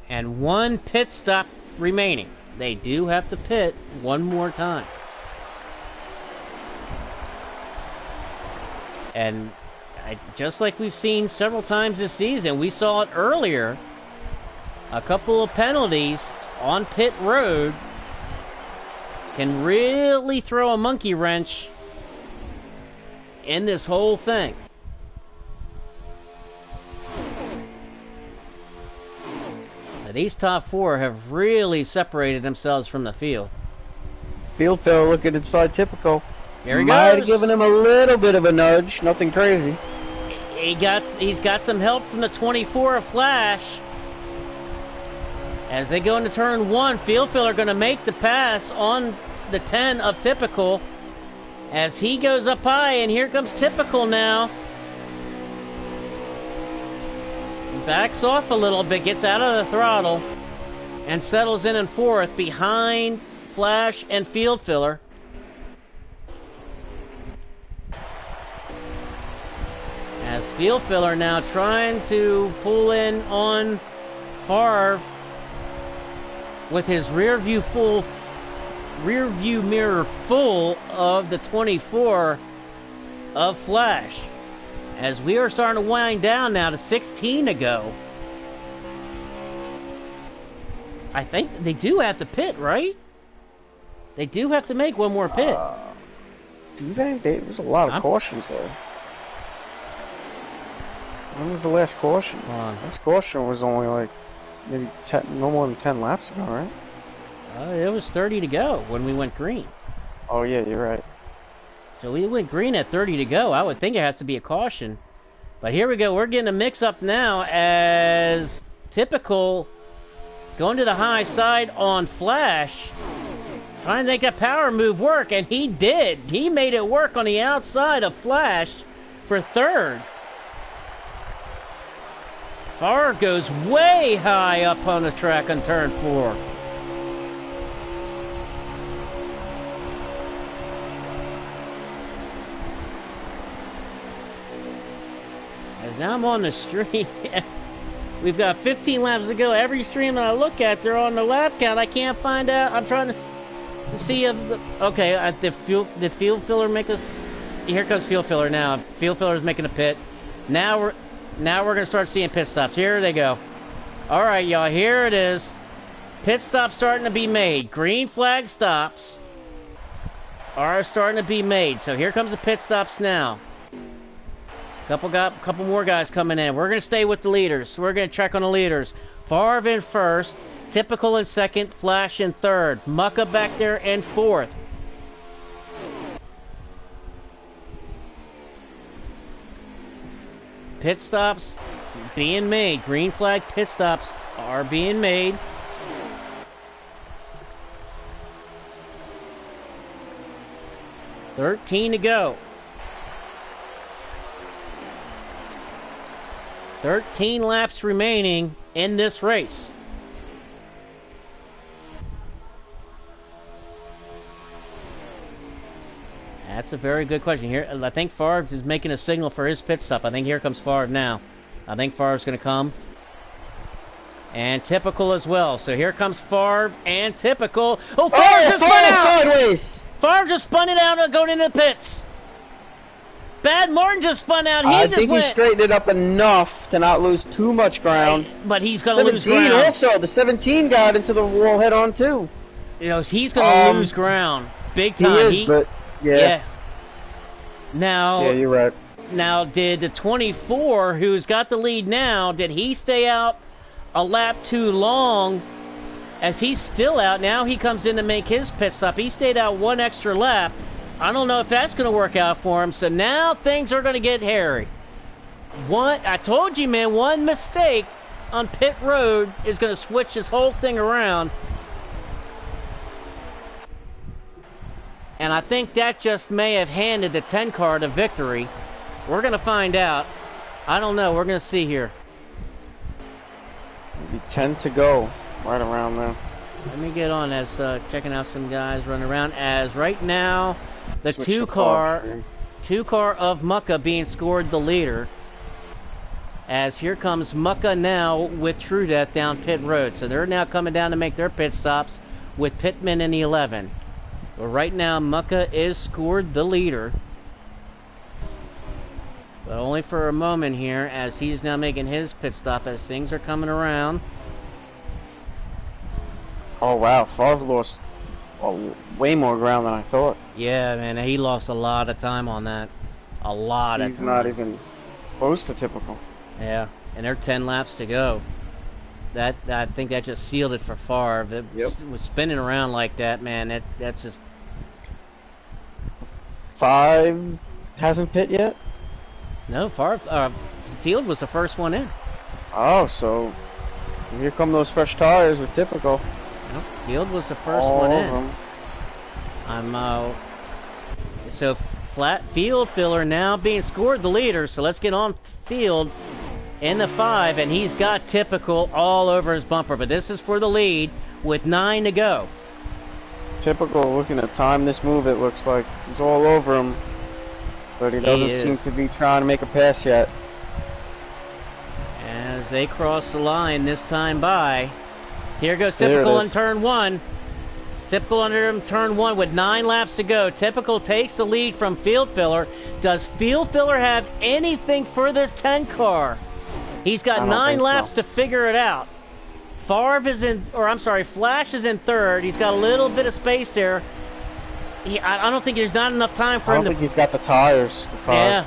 And one pit stop remaining. They do have to pit one more time. And just like we've seen several times this season, we saw it earlier, a couple of penalties on pit road can really throw a monkey wrench in this whole thing. These top 4 have really separated themselves from the field. Field filler looking inside typical. Here he Might goes. have given him a little bit of a nudge. Nothing crazy. He's got some help from the 24 of Flash. As they go into turn 1, field filler going to make the pass on the 10 of typical. As he goes up high, and here comes typical now. Backs off a little bit, gets out of the throttle, and settles in fourth behind Flash and field filler. As field filler now trying to pull in on Favre with his rear view mirror full of the 24 of Flash. As we are starting to wind down now to 16 to go. I think they do have to pit, right? They do have to make one more pit. Do they? There's a lot of cautions there. When was the last caution? Last caution was only like maybe 10, no more than 10 laps ago, right? It was 30 to go when we went green. Oh yeah, you're right. So we went green at 30 to go. I would think it has to be a caution. But here we go. We're getting a mix-up now as typical going to the high side on Flash. Trying to make that power move work, and he did. He made it work on the outside of Flash for third. Favre goes way high up on the track on turn 4. As now I'm on the stream. We've got 15 laps to go. Every stream that I look at, they're on the lap count. I can't find out. I'm trying to see if the field filler make us. Here comes field filler now. Field filler is making a pit. Now we're gonna start seeing pit stops. Here they go. All right, y'all. Here it is. Pit stops starting to be made. Green flag stops are starting to be made. So here comes the pit stops now. Couple more guys coming in. We're gonna stay with the leaders. We're gonna check on the leaders. Favre in first, typical in second, Flash in third, Mucka back there in fourth. Pit stops being made. Green flag pit stops are being made. .13 to go. 13 laps remaining in this race. That's a very good question. Here, I think Favre is making a signal for his pit stop. I think here comes Favre now. I think Favre's going to come. And Typical as well. So here comes Favre and Typical. Oh, Favre just spun out! Sideways! Favre just spun it out going into the pits. Bad Martin just spun out. I think he straightened it up enough to not lose too much ground. But he's going to lose ground. 17 also. The 17 got into the wall head on too. You know, he's going to lose ground. Big time. He is, but yeah. Now, yeah, you're right. Now, did the 24, who's got the lead now, did he stay out a lap too long? As he's still out, now he comes in to make his pit stop. He stayed out one extra lap. I don't know if that's going to work out for him. So now things are going to get hairy. I told you, man, one mistake on pit road is going to switch this whole thing around. And I think that just may have handed the 10 car the victory. We're going to find out. I don't know. We're going to see here. Maybe 10 to go. Right around there. Let me get on as checking out some guys running around. As right now, the two car of Mucka being scored the leader. As here comes Mucka now with True Death down pit road. So they're now coming down to make their pit stops with Pittman in the 11. But right now, Mucka is scored the leader. But only for a moment here, as he's now making his pit stop as things are coming around. Oh, wow. Favre lost way more ground than I thought. Yeah, man. He lost a lot of time on that. A lot of time. He's not even close to Typical. Yeah, and there are 10 laps to go. I think that just sealed it for Favre. It was spinning around like that, man. That's just... 5 hasn't pit yet? No, Field was the first one in. Oh, so here come those fresh tires with Typical. Nope, Field was the first one in. So flat field filler now being scored the leader. So let's get on Field in the 5, and he's got Typical all over his bumper. But this is for the lead with 9 to go. Typical looking to time this move. It looks like he's all over him, but he doesn't seem to be trying to make a pass yet. As they cross the line this time by, here goes Typical in turn 1. Typical under him turn 1 with 9 laps to go. Typical takes the lead from Field Filler. Does Field Filler have anything for this 10 car? He's got 9 laps to figure it out. Flash is in 3rd. He's got a little bit of space there. I don't think there's not enough time for him to... I don't think he's got the tires. Yeah.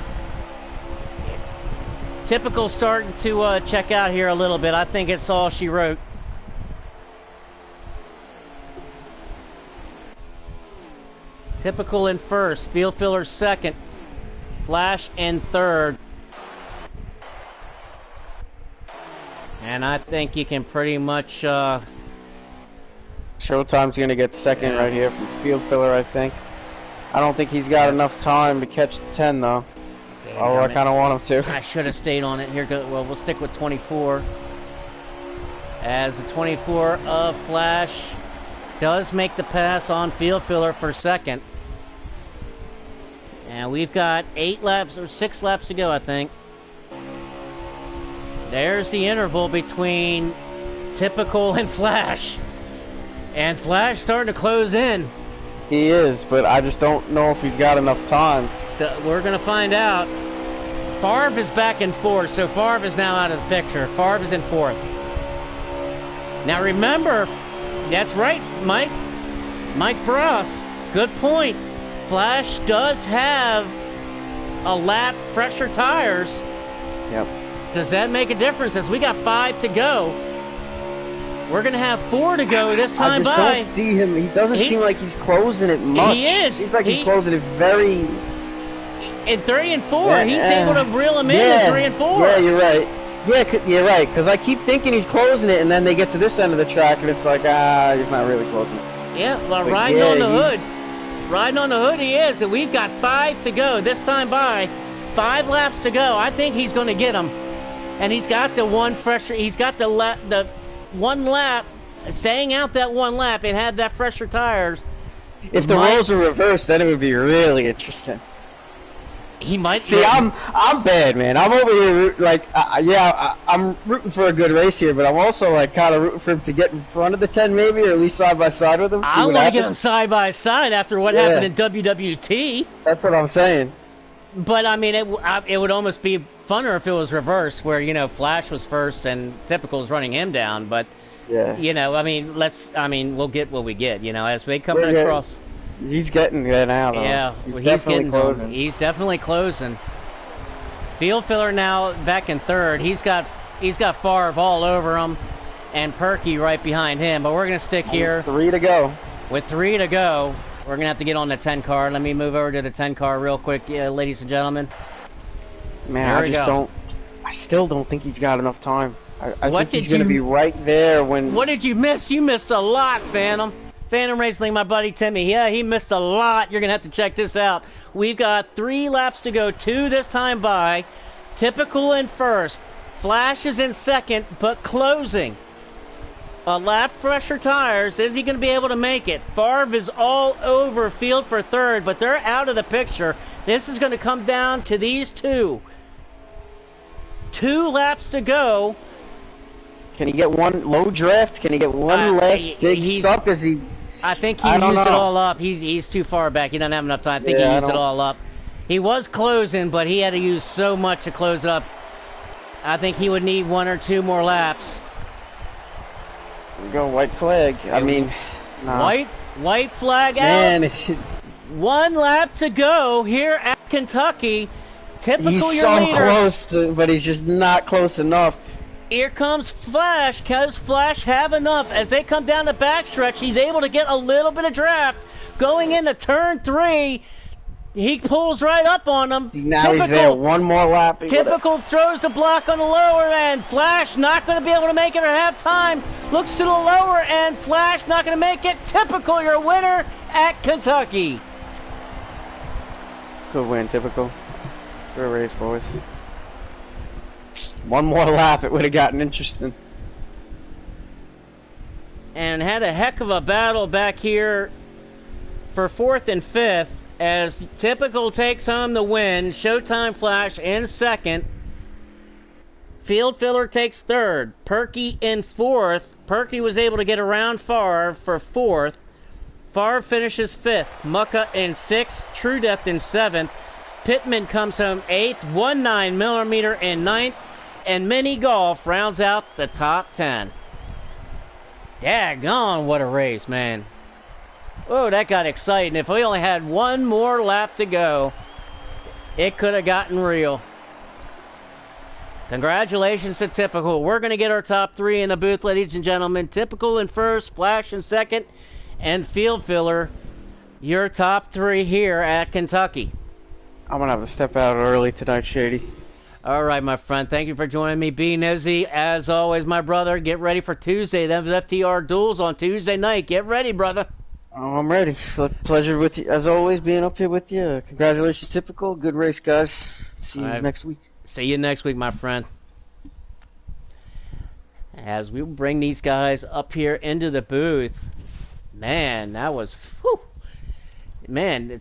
Typical starting to check out here a little bit. I think it's all she wrote. Typical in 1st. Field Filler 2nd. Flash in 3rd. And I think you can pretty much... Showtime's going to get 2nd right here from Field Filler, I think. I don't think he's got enough time to catch the 10, though. Oh, I kind of want him to. I should have stayed on it. Here goes. Well, we'll stick with 24. As the 24 of Flash does make the pass on Field Filler for 2nd. And we've got 8 laps or 6 laps to go, I think. There's the interval between Typical and Flash. And Flash starting to close in. He is, but I just don't know if he's got enough time. We're going to find out. Favre is back in 4th, so Favre is now out of the picture. Favre is in 4th. Now remember, that's right, Mike Bross, good point. Flash does have a lap fresher tires. Yep. Does that make a difference? As we got 5 to go, we're going to have 4 to go this time. I just don't see him. He doesn't seem like he's closing it much. He is. Seems like he's closing it very... In 3 and 4, he's able to reel him in 3 and 4. Yeah, you're right. Yeah, you're right. Because I keep thinking he's closing it, and then they get to this end of the track, and it's like, he's not really closing it. Yeah, well, riding on the hood. Riding on the hood he is, and we've got 5 to go this time by. 5 laps to go. I think he's going to get him. And he's got the one fresher. He's got the one lap, staying out that one lap, and had that fresher tires. If the roles were reversed, then it would be really interesting. He might see. I'm bad, man. I'm over here like, I'm rooting for a good race here, but I'm also like kind of rooting for him to get in front of the 10, maybe, or at least side by side with him. I want to get him side by side after what happened in WWT. That's what I'm saying. But I mean, it would almost be funner if it was reversed, where Flash was first and Typical was running him down. But I mean, we'll get what we get. As they come across. He's getting there now, though. Yeah, he's definitely closing. He's definitely closing. Field Filler now back in third. He's got Favre all over him, and Perky right behind him. But we're gonna stick here. 3 to go. With 3 to go, we're gonna have to get on the 10 car. Let me move over to the 10 car real quick, ladies and gentlemen. Man, I still don't think he's got enough time. I think he's gonna be right there when. What did you miss? You missed a lot, Phantom. Phantom Racing, my buddy Timmy. Yeah, he missed a lot. You're going to have to check this out. We've got 3 laps to go, 2 this time by. Typical in first. Flash is in second, but closing. A lap fresher tires. Is he going to be able to make it? Favre is all over field for third, but they're out of the picture. This is going to come down to these two. 2 laps to go. Can he get one low draft? Can he get one last big suck? I think he used it all up. He's too far back. He doesn't have enough time. I think he used it all up. He was closing, but he had to use so much to close it up. I think he would need 1 or 2 more laps. Go white flag. I mean, nah. White flag out. Man, 1 lap to go here at Kentucky. Typical he's your so leader. Close, but he's just not close enough. Here comes Flash. Does Flash have enough? As they come down the backstretch, he's able to get a little bit of draft. Going into turn 3, he pulls right up on them. Now he's there. 1 more lap. Typical throws the block on the lower end. Flash not going to be able to make it or have time. Looks to the lower end. Flash not going to make it. Typical, your winner at Kentucky. Good win, Typical. Good race, boys. 1 more lap, it would have gotten interesting. And had a heck of a battle back here for 4th and 5th as Typical takes home the win. Showtime Flash in second. Field Filler takes third. Perky in 4th. Perky was able to get around Favre for 4th. Favre finishes 5th. Mucka in 6th. True Death in 7th. Pittman comes home 8th. 19mm in 9th. And Mini Golf rounds out the top 10. Daggone, what a race, man. Oh, that got exciting. If we only had 1 more lap to go, it could have gotten real. Congratulations to Typical. We're going to get our top 3 in the booth, ladies and gentlemen. Typical in first, Flash in second, and Field Filler, your top 3 here at Kentucky. I'm going to have to step out early tonight, Shady. All right, my friend. Thank you for joining me. B. Nizzy, as always, my brother. Get ready for Tuesday. Those FTR duels on Tuesday night. Get ready, brother. Oh, I'm ready. Pleasure with you, as always, being up here with you. Congratulations, Typical. Good race, guys. See you next week. See you next week, my friend. As we bring these guys up here into the booth. Man, that was... Whew. Man,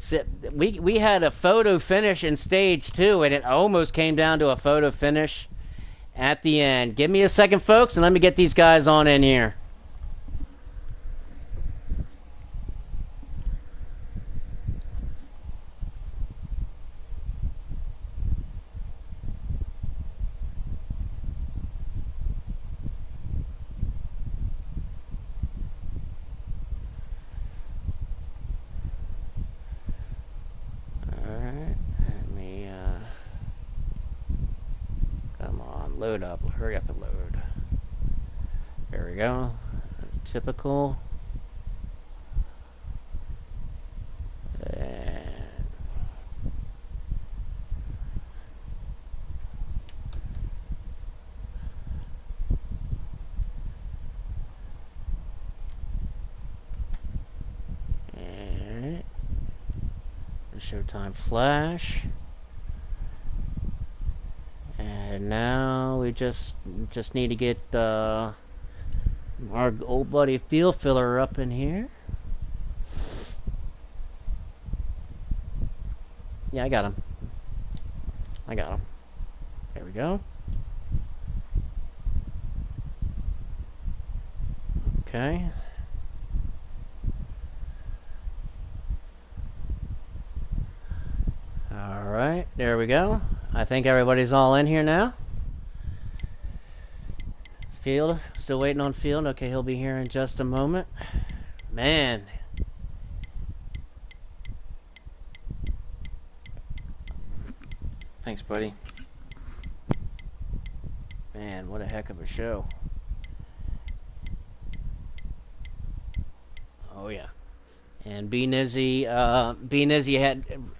we had a photo finish in stage 2, and it almost came down to a photo finish at the end. Give me a second, folks, and let me get these guys on in here. Load up. Hurry up and load. There we go. Typical. And Showtime Flash. And now we just need to get our old buddy Field Filler up in here. Yeah, I got him. There we go. Okay. Alright, there we go. I think everybody's all in here now. Field, still waiting on Field. Okay, he'll be here in just a moment. Man. Thanks, buddy. Man, what a heck of a show. Oh yeah. And B Nizzy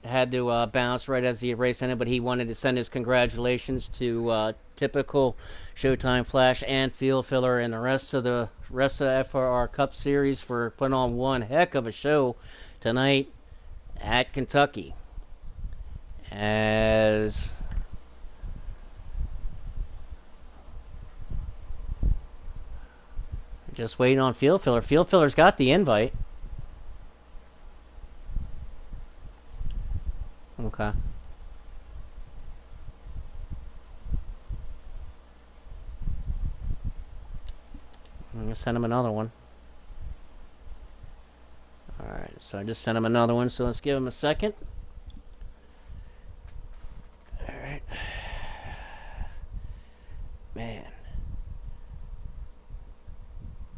had to bounce right as the race ended, but he wanted to send his congratulations to typical Showtime Flash and Field Filler and the rest of the FRR Cup Series for putting on one heck of a show tonight at Kentucky. As just waiting on Field Filler. Field Filler's got the invite. Okay. I'm gonna send him another one. Alright, so I just sent him another one, so let's give him a second. Alright.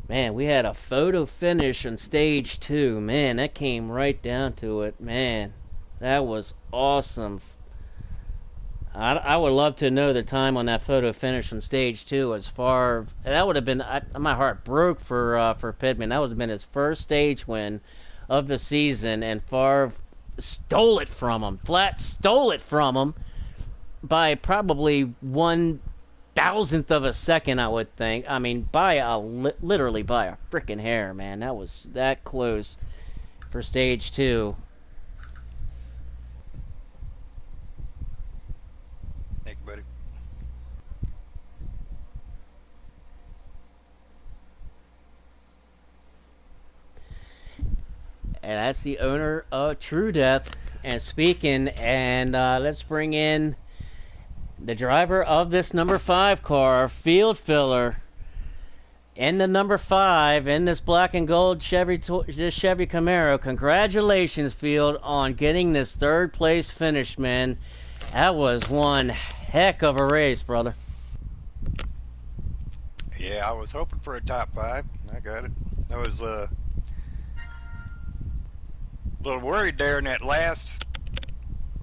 Man, we had a photo finish on stage 2. Man, that came right down to it. Man, that was awesome. I would love to know the time on that photo finish on stage 2. As far that would have been, my heart broke for Pittman. That would have been his first stage win of the season, and Favre stole it from him. Flat stole it from him by probably 1,000th of a second, I would think. I mean, literally by a freaking hair, man. That was that close for stage 2. Thank you, buddy. And that's the owner of True Death. And speaking, and let's bring in the driver of this number 5 car, Field Filler. In the number 5, in this black and gold Chevy Camaro. Congratulations, Field, on getting this 3rd place finish, man. That was one heck of a race, brother. Yeah, I was hoping for a top 5. I got it. I was a little worried there in that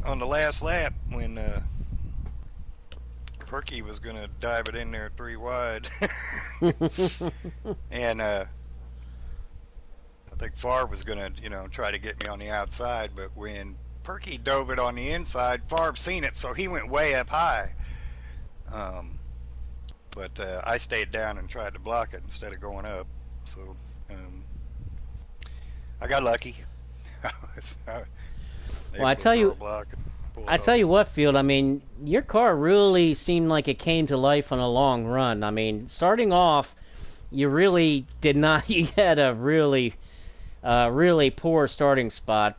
on the last lap when Perky was going to dive it in there 3 wide. And I think Favre was going to, try to get me on the outside, but when Perky dove it on the inside, Favre seen it, so he went way up high. But I stayed down and tried to block it instead of going up. So I got lucky. Well, I tell you what, Field, I mean, your car really seemed like it came to life on a long run. I mean, starting off, you really did not, you had a really poor starting spot,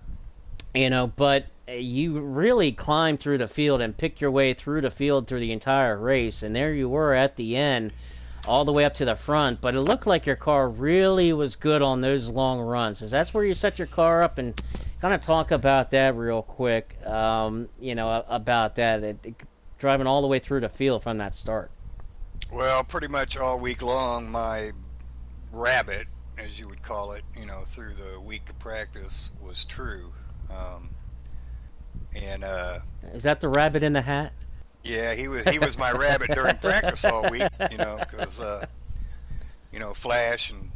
but you really climbed through the field and picked your way through the field through the entire race, and there you were at the end, all the way up to the front. But it looked like your car really was good on those long runs. So that's where you set your car up, and kind of talk about that real quick, about that, driving all the way through the field from that start. Well, pretty much all week long, my rabbit, as you would call it, through the week of practice was True. Is that the rabbit in the hat? Yeah, he was my rabbit during practice all week, because Flash and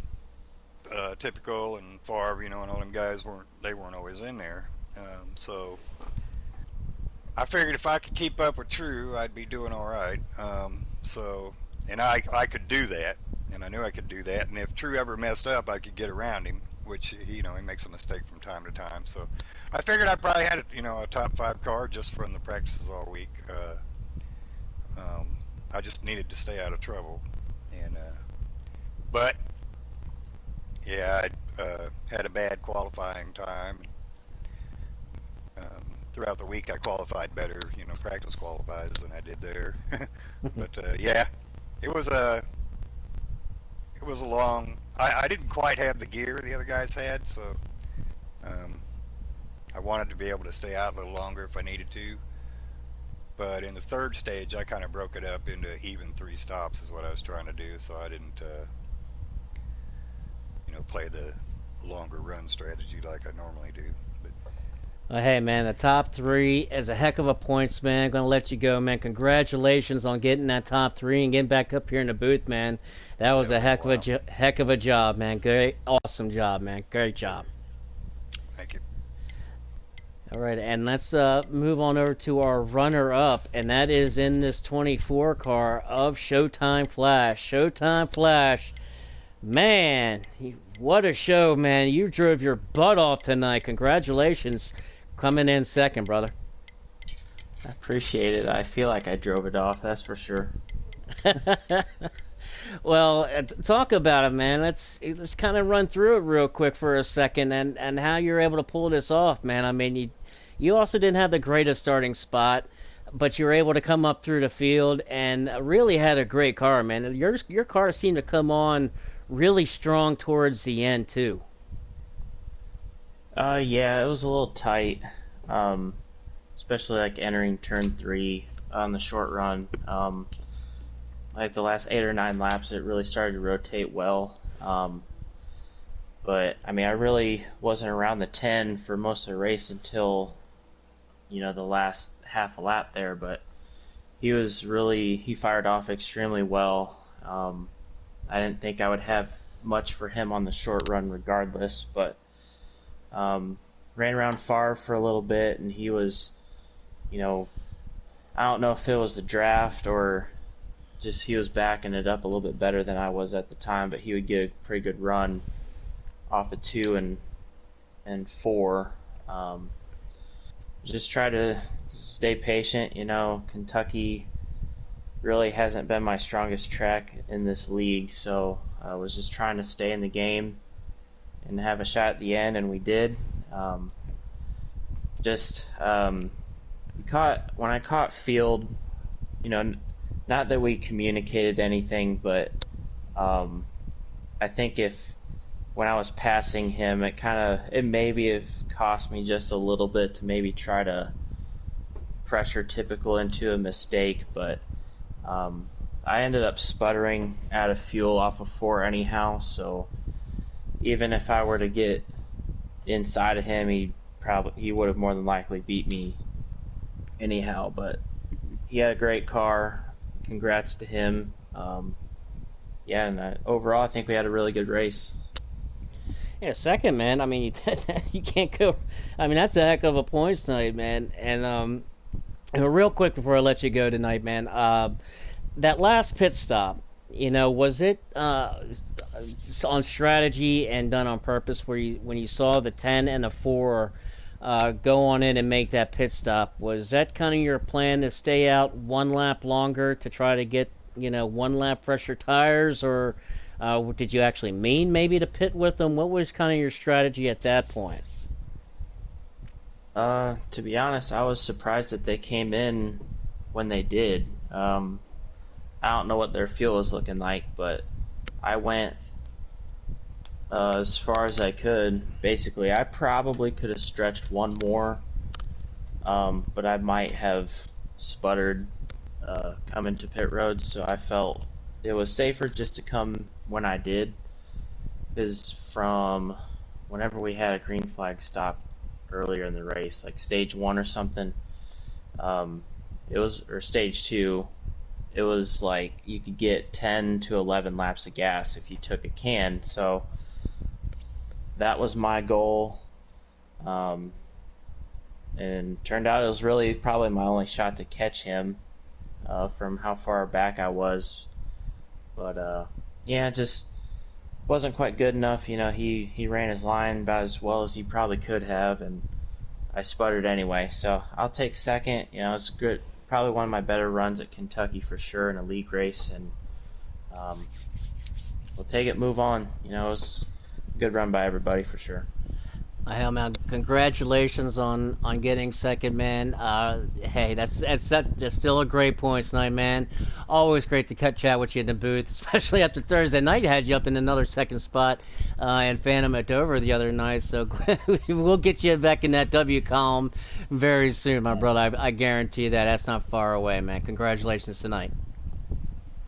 Typical and Favre, and all them guys weren't always in there. So I figured if I could keep up with True, I'd be doing all right. And I could do that, and I knew I could do that. And if True ever messed up, I could get around him, which he makes a mistake from time to time. So I figured I probably had a top 5 car just from the practices all week. I just needed to stay out of trouble. And but yeah, I had a bad qualifying time. Throughout the week, I qualified better, practice qualifies than I did there. But yeah, it was a it was a long. I didn't quite have the gear the other guys had, so um, I wanted to be able to stay out a little longer if I needed to. But in the third stage, I kind of broke it up into even 3 stops, is what I was trying to do. So I didn't, play the longer run strategy like I normally do. But Well, hey, man, the top three is a heck of a points, man. Gonna let you go, man. Congratulations on getting that top three and getting back up here in the booth, man. That yeah, was it a was a heck of a while. heck of a job, man. Great, awesome job, man. Great job. Thank you. All right, and let's move on over to our runner-up, and that is in this 24 car of Showtime Flash. Showtime Flash, man, what a show, man! You drove your butt off tonight. Congratulations, coming in second, brother. I appreciate it. I feel like I drove it off, that's for sure. Well, talk about it, man. Let's kind of run through it real quick for a second, and how you're able to pull this off, man. I mean, you also didn't have the greatest starting spot, but you were able to come up through the field and really had a great car, man. Your car seemed to come on really strong towards the end too. Yeah, it was a little tight, um, especially like entering turn three on the short run. Like the last 8 or 9 laps, it really started to rotate well. But I mean, I really wasn't around the 10 for most of the race until the last half a lap there. But he fired off extremely well. I didn't think I would have much for him on the short run regardless, but ran around far for a little bit, and he was, you know, I don't know if it was the draft or just he was backing it up a little bit better than I was at the time, but he would get a pretty good run off of 2 and 4. Just try to stay patient. Kentucky really hasn't been my strongest track in this league, so I was just trying to stay in the game and have a shot at the end, and we did. Just when I caught field, not that we communicated anything, but I think if when I was passing him, it maybe have cost me just a little bit to maybe try to pressure typical into a mistake, but I ended up sputtering out of fuel off of 4 anyhow, so even if I were to get inside of him, he would have more than likely beat me anyhow. But he had a great car. Congrats to him. Yeah, and overall, I think we had a really good race. Yeah, second, man. I mean, you can't go. I mean, that's a heck of a points tonight, man. And real quick before I let you go tonight, man, that last pit stop, was it on strategy and done on purpose? When you saw the 10 and the 4 go on in and make that pit stop, was that kind of your plan to stay out 1 lap longer to try to get 1 lap fresher tires, or did you actually mean maybe to pit with them? What was kind of your strategy at that point? To be honest, I was surprised that they came in when they did. I don't know what their fuel was looking like, but I went as far as I could. Basically, I probably could have stretched one more, but I might have sputtered coming to pit road, so I felt it was safer just to come when I did, because from whenever we had a green flag stop earlier in the race, like stage 1 or something, or stage 2, it was like you could get 10 to 11 laps of gas if you took a can. So that was my goal, and turned out it was really probably my only shot to catch him from how far back I was. But yeah, just wasn't quite good enough. He ran his line about as well as he probably could have, and I sputtered anyway. So I'll take second. It's a probably one of my better runs at Kentucky for sure in a league race, and um, we'll take it, move on. You know, it was a good run by everybody for sure. Hell, man, congratulations on getting second, man. Hey, that's still a great point tonight, man. Always great to chat with you in the booth, especially after Thursday night. Had you up in another second spot, and Phantom at Dover the other night. So we'll get you back in that W column very soon, my brother. I guarantee you that. That's not far away, man. Congratulations tonight.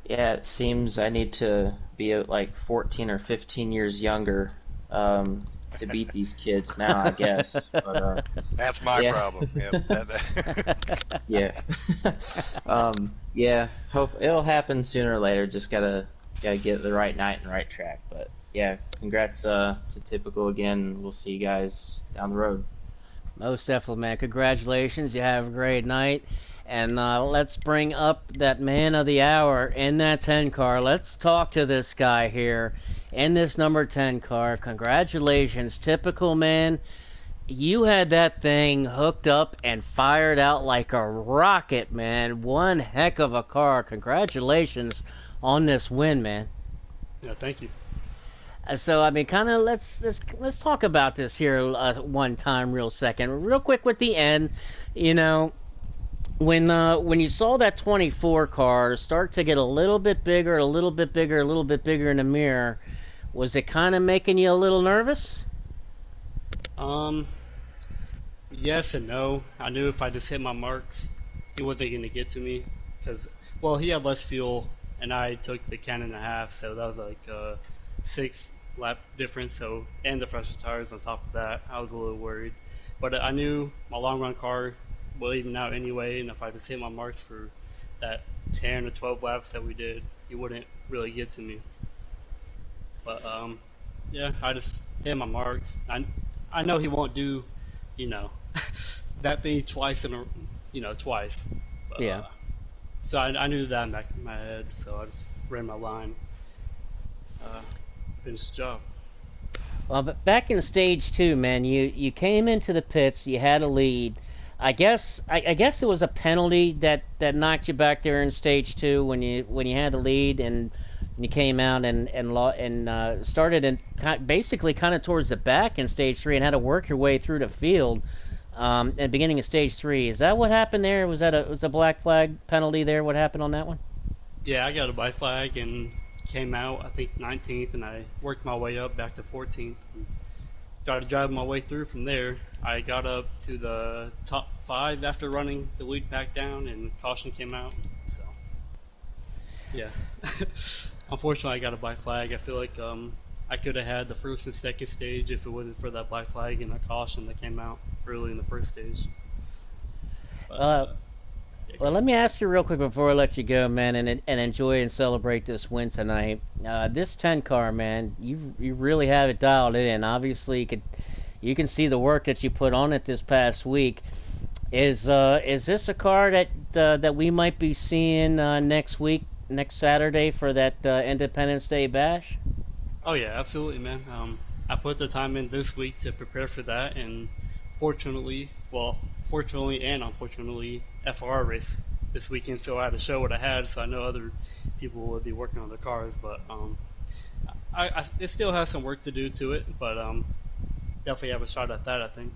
Yeah, it seems I need to be like 14 or 15 years younger to beat these kids now, I guess. But That's my yeah, problem. Yep. yeah, yeah. Hope it'll happen sooner or later. Just gotta get the right night and right track. But yeah, congrats to Typical again. We'll see you guys down the road. Most definitely, man. Congratulations. You have a great night. And let's bring up that man of the hour in that 10 car. Let's talk to this guy here in this number 10 car. Congratulations, Typical, man. You had that thing hooked up and fired out like a rocket, man. One heck of a car. Congratulations on this win, man. Yeah, thank you. So I mean, kind of let's talk about this here one time, real second, real quick with the end. You know, when you saw that 24 car start to get a little bit bigger, a little bit bigger, a little bit bigger in the mirror, was it kind of making you a little nervous? Um, yes and no. I knew if I just hit my marks, he wasn't going to get to me because, well, he had less fuel and I took the can and a half, so that was like a 6 lap difference. So, and the fresher tires on top of that, I was a little worried. But I knew my long run car will even out anyway, and if I just hit my marks for that 10 or 12 laps that we did, he wouldn't really get to me. But yeah, I just hit my marks. I know he won't do, you know, that thing twice in a, twice. But, Yeah. So I knew that in my head, so I just ran my line, finished the job. Well, but back in stage two, man, you came into the pits, you had a lead. I guess it was a penalty that knocked you back there in stage two when you had the lead and you came out and started in basically kind of towards the back in stage three and had to work your way through the field at the beginning of stage three. Is that what happened there? Was a black flag penalty there? What happened on that one? Yeah, I got a white flag and came out, I think 19th, and I worked my way up back to 14th. And started driving my way through from there. I got up to the top 5 after running the lead pack down, and caution came out. So, yeah. Unfortunately, I got a black flag. I feel like I could have had the first and second stage if it wasn't for that black flag and the caution that came out early in the first stage. But, yeah, Well, let me ask you real quick before I let you go, man, and enjoy and celebrate this win tonight. This 10 car, man, you really have it dialed in. Obviously, you can see the work that you put on it this past week. Is this a car that we might be seeing next week, next Saturday for that Independence Day bash? Oh yeah, absolutely, man. I put the time in this week to prepare for that, and fortunately and unfortunately, FRR race this weekend, so I had to show what I had. So I know other people would be working on their cars, but it still has some work to do to it, but definitely have a shot at that, I think.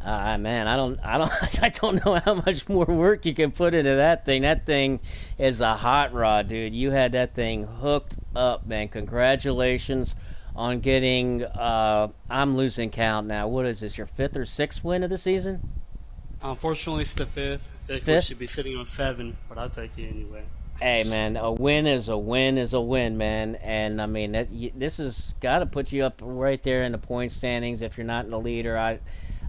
Man, I don't know how much more work you can put into that thing. That thing is a hot rod, dude. You had that thing hooked up, man. Congratulations on getting. I'm losing count now. What is this? Your 5th or 6th win of the season? Unfortunately, it's the 5th. I think we Fifth? should be sitting on 7, but I'll take it anyway. Hey, man, a win is a win is a win, man. And I mean, this has got to put you up right there in the point standings. If you're not in the leader, I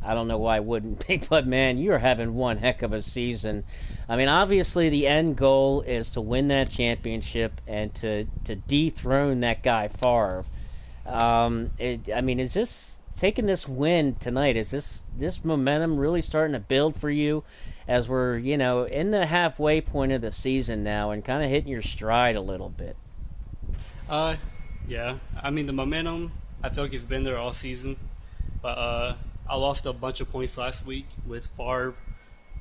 don't know why I wouldn't be, but man, you're having one heck of a season. I mean, obviously the end goal is to win that championship and to dethrone that guy Favre. I mean, is this taking this win tonight? Is this momentum really starting to build for you as we're in the halfway point of the season now and kind of hitting your stride a little bit? Yeah. I mean, the momentum, I feel like it's been there all season, but I lost a bunch of points last week with Favre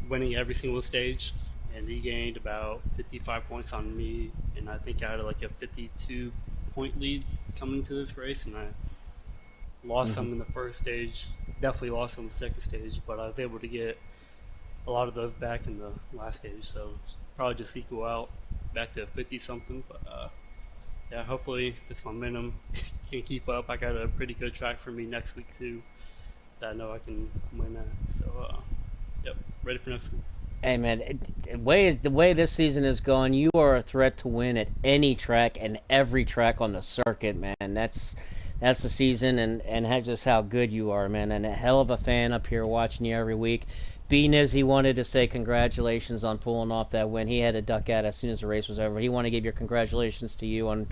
winning every single stage, and he gained about 55 points on me, and I think I had like a 52 point lead coming to this race, and I lost Mhm. some in the first stage, definitely lost some in the second stage, but I was able to get a lot of those back in the last stage, so probably just equal out back to 50 something, but yeah, hopefully this momentum can keep up. I got a pretty good track for me next week too that I know I can win at. So, yep, ready for next week. Hey man, the way this season is going, you are a threat to win at any track and every track on the circuit, man. That's the season, and just how good you are, man. And a hell of a fan up here watching you every week. B Nizzy wanted to say congratulations on pulling off that win. He had to duck out as soon as the race was over. He wanted to give your congratulations to you on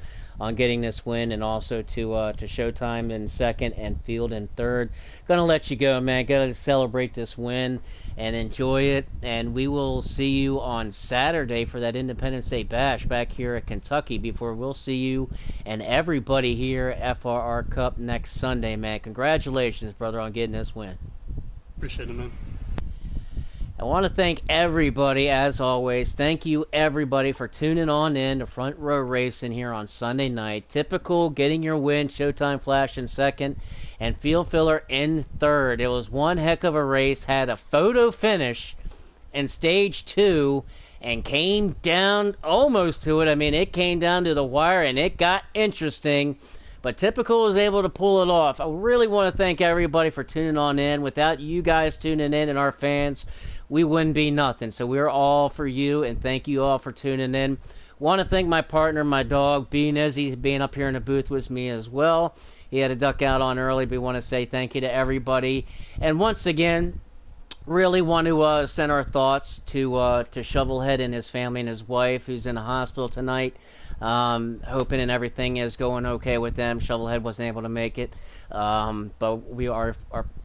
getting this win, and also to Showtime in second and Field in third. Gonna let you go, man. Gotta celebrate this win and enjoy it. And we will see you on Saturday for that Independence Day Bash back here at Kentucky. Before we'll see you and everybody here at FRR Cup next Sunday, man. Congratulations, brother, on getting this win. Appreciate it, man. I want to thank everybody, as always. Thank you, everybody, for tuning on in to Front Row Racing here on Sunday night. Typical, getting your win, Showtime Flash in second, and Field Filler in third. It was one heck of a race. Had a photo finish in stage 2 and came down almost to it. I mean, it came down to the wire, and it got interesting. But Typical was able to pull it off. I really want to thank everybody for tuning on in. Without you guys tuning in and our fans, we wouldn't be nothing. So we're all for you, and thank you all for tuning in. Want to thank my partner, my dog, B Nizzy, being up here in the booth with me as well. He had to duck out on early, but we want to say thank you to everybody. And once again, really want to send our thoughts to Shovelhead and his family and his wife, who's in the hospital tonight. Hoping and everything is going okay with them. Shovelhead wasn't able to make it, but we are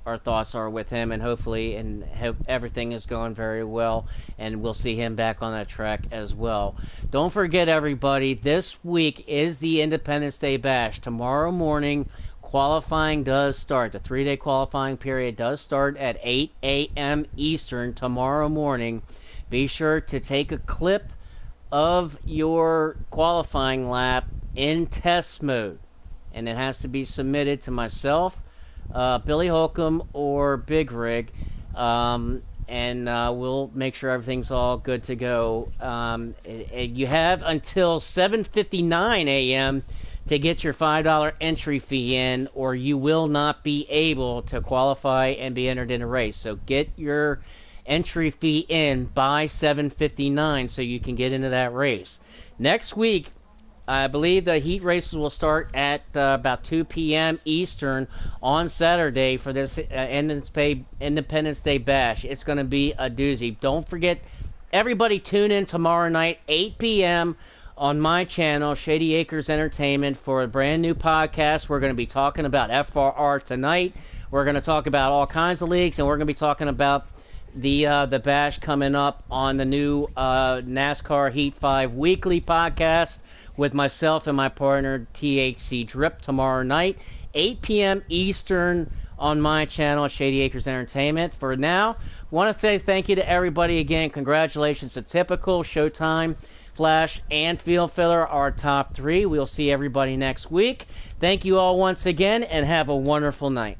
our thoughts are with him, and hopefully and everything is going very well, and we'll see him back on that track as well. Don't forget, everybody, this week is the Independence Day Bash. Tomorrow morning, qualifying does start. The 3-day qualifying period does start at 8 a.m. Eastern tomorrow morning. Be sure to take a clip of your qualifying lap in test mode, and it has to be submitted to myself, Billy Holcomb, or Big Rig, and we'll make sure everything's all good to go. You have until 7:59 a.m. to get your $5 entry fee in, or you will not be able to qualify and be entered in a race. So get your entry fee in by 7:59 so you can get into that race. Next week, I believe the heat races will start at about 2 p.m. Eastern on Saturday for this Independence Day Bash. It's going to be a doozy. Don't forget, everybody tune in tomorrow night, 8 p.m. on my channel, Shady Acres Entertainment, for a brand new podcast. We're going to be talking about FRR tonight. We're going to talk about all kinds of leagues, and we're going to be talking about the Bash coming up on the new NASCAR Heat 5 weekly podcast with myself and my partner THC Drip tomorrow night, 8 p.m. Eastern on my channel, Shady Acres Entertainment. For now, want to say thank you to everybody again. Congratulations to Typical, Showtime, Flash, and Field Filler, our top 3. We'll see everybody next week. Thank you all once again, and have a wonderful night.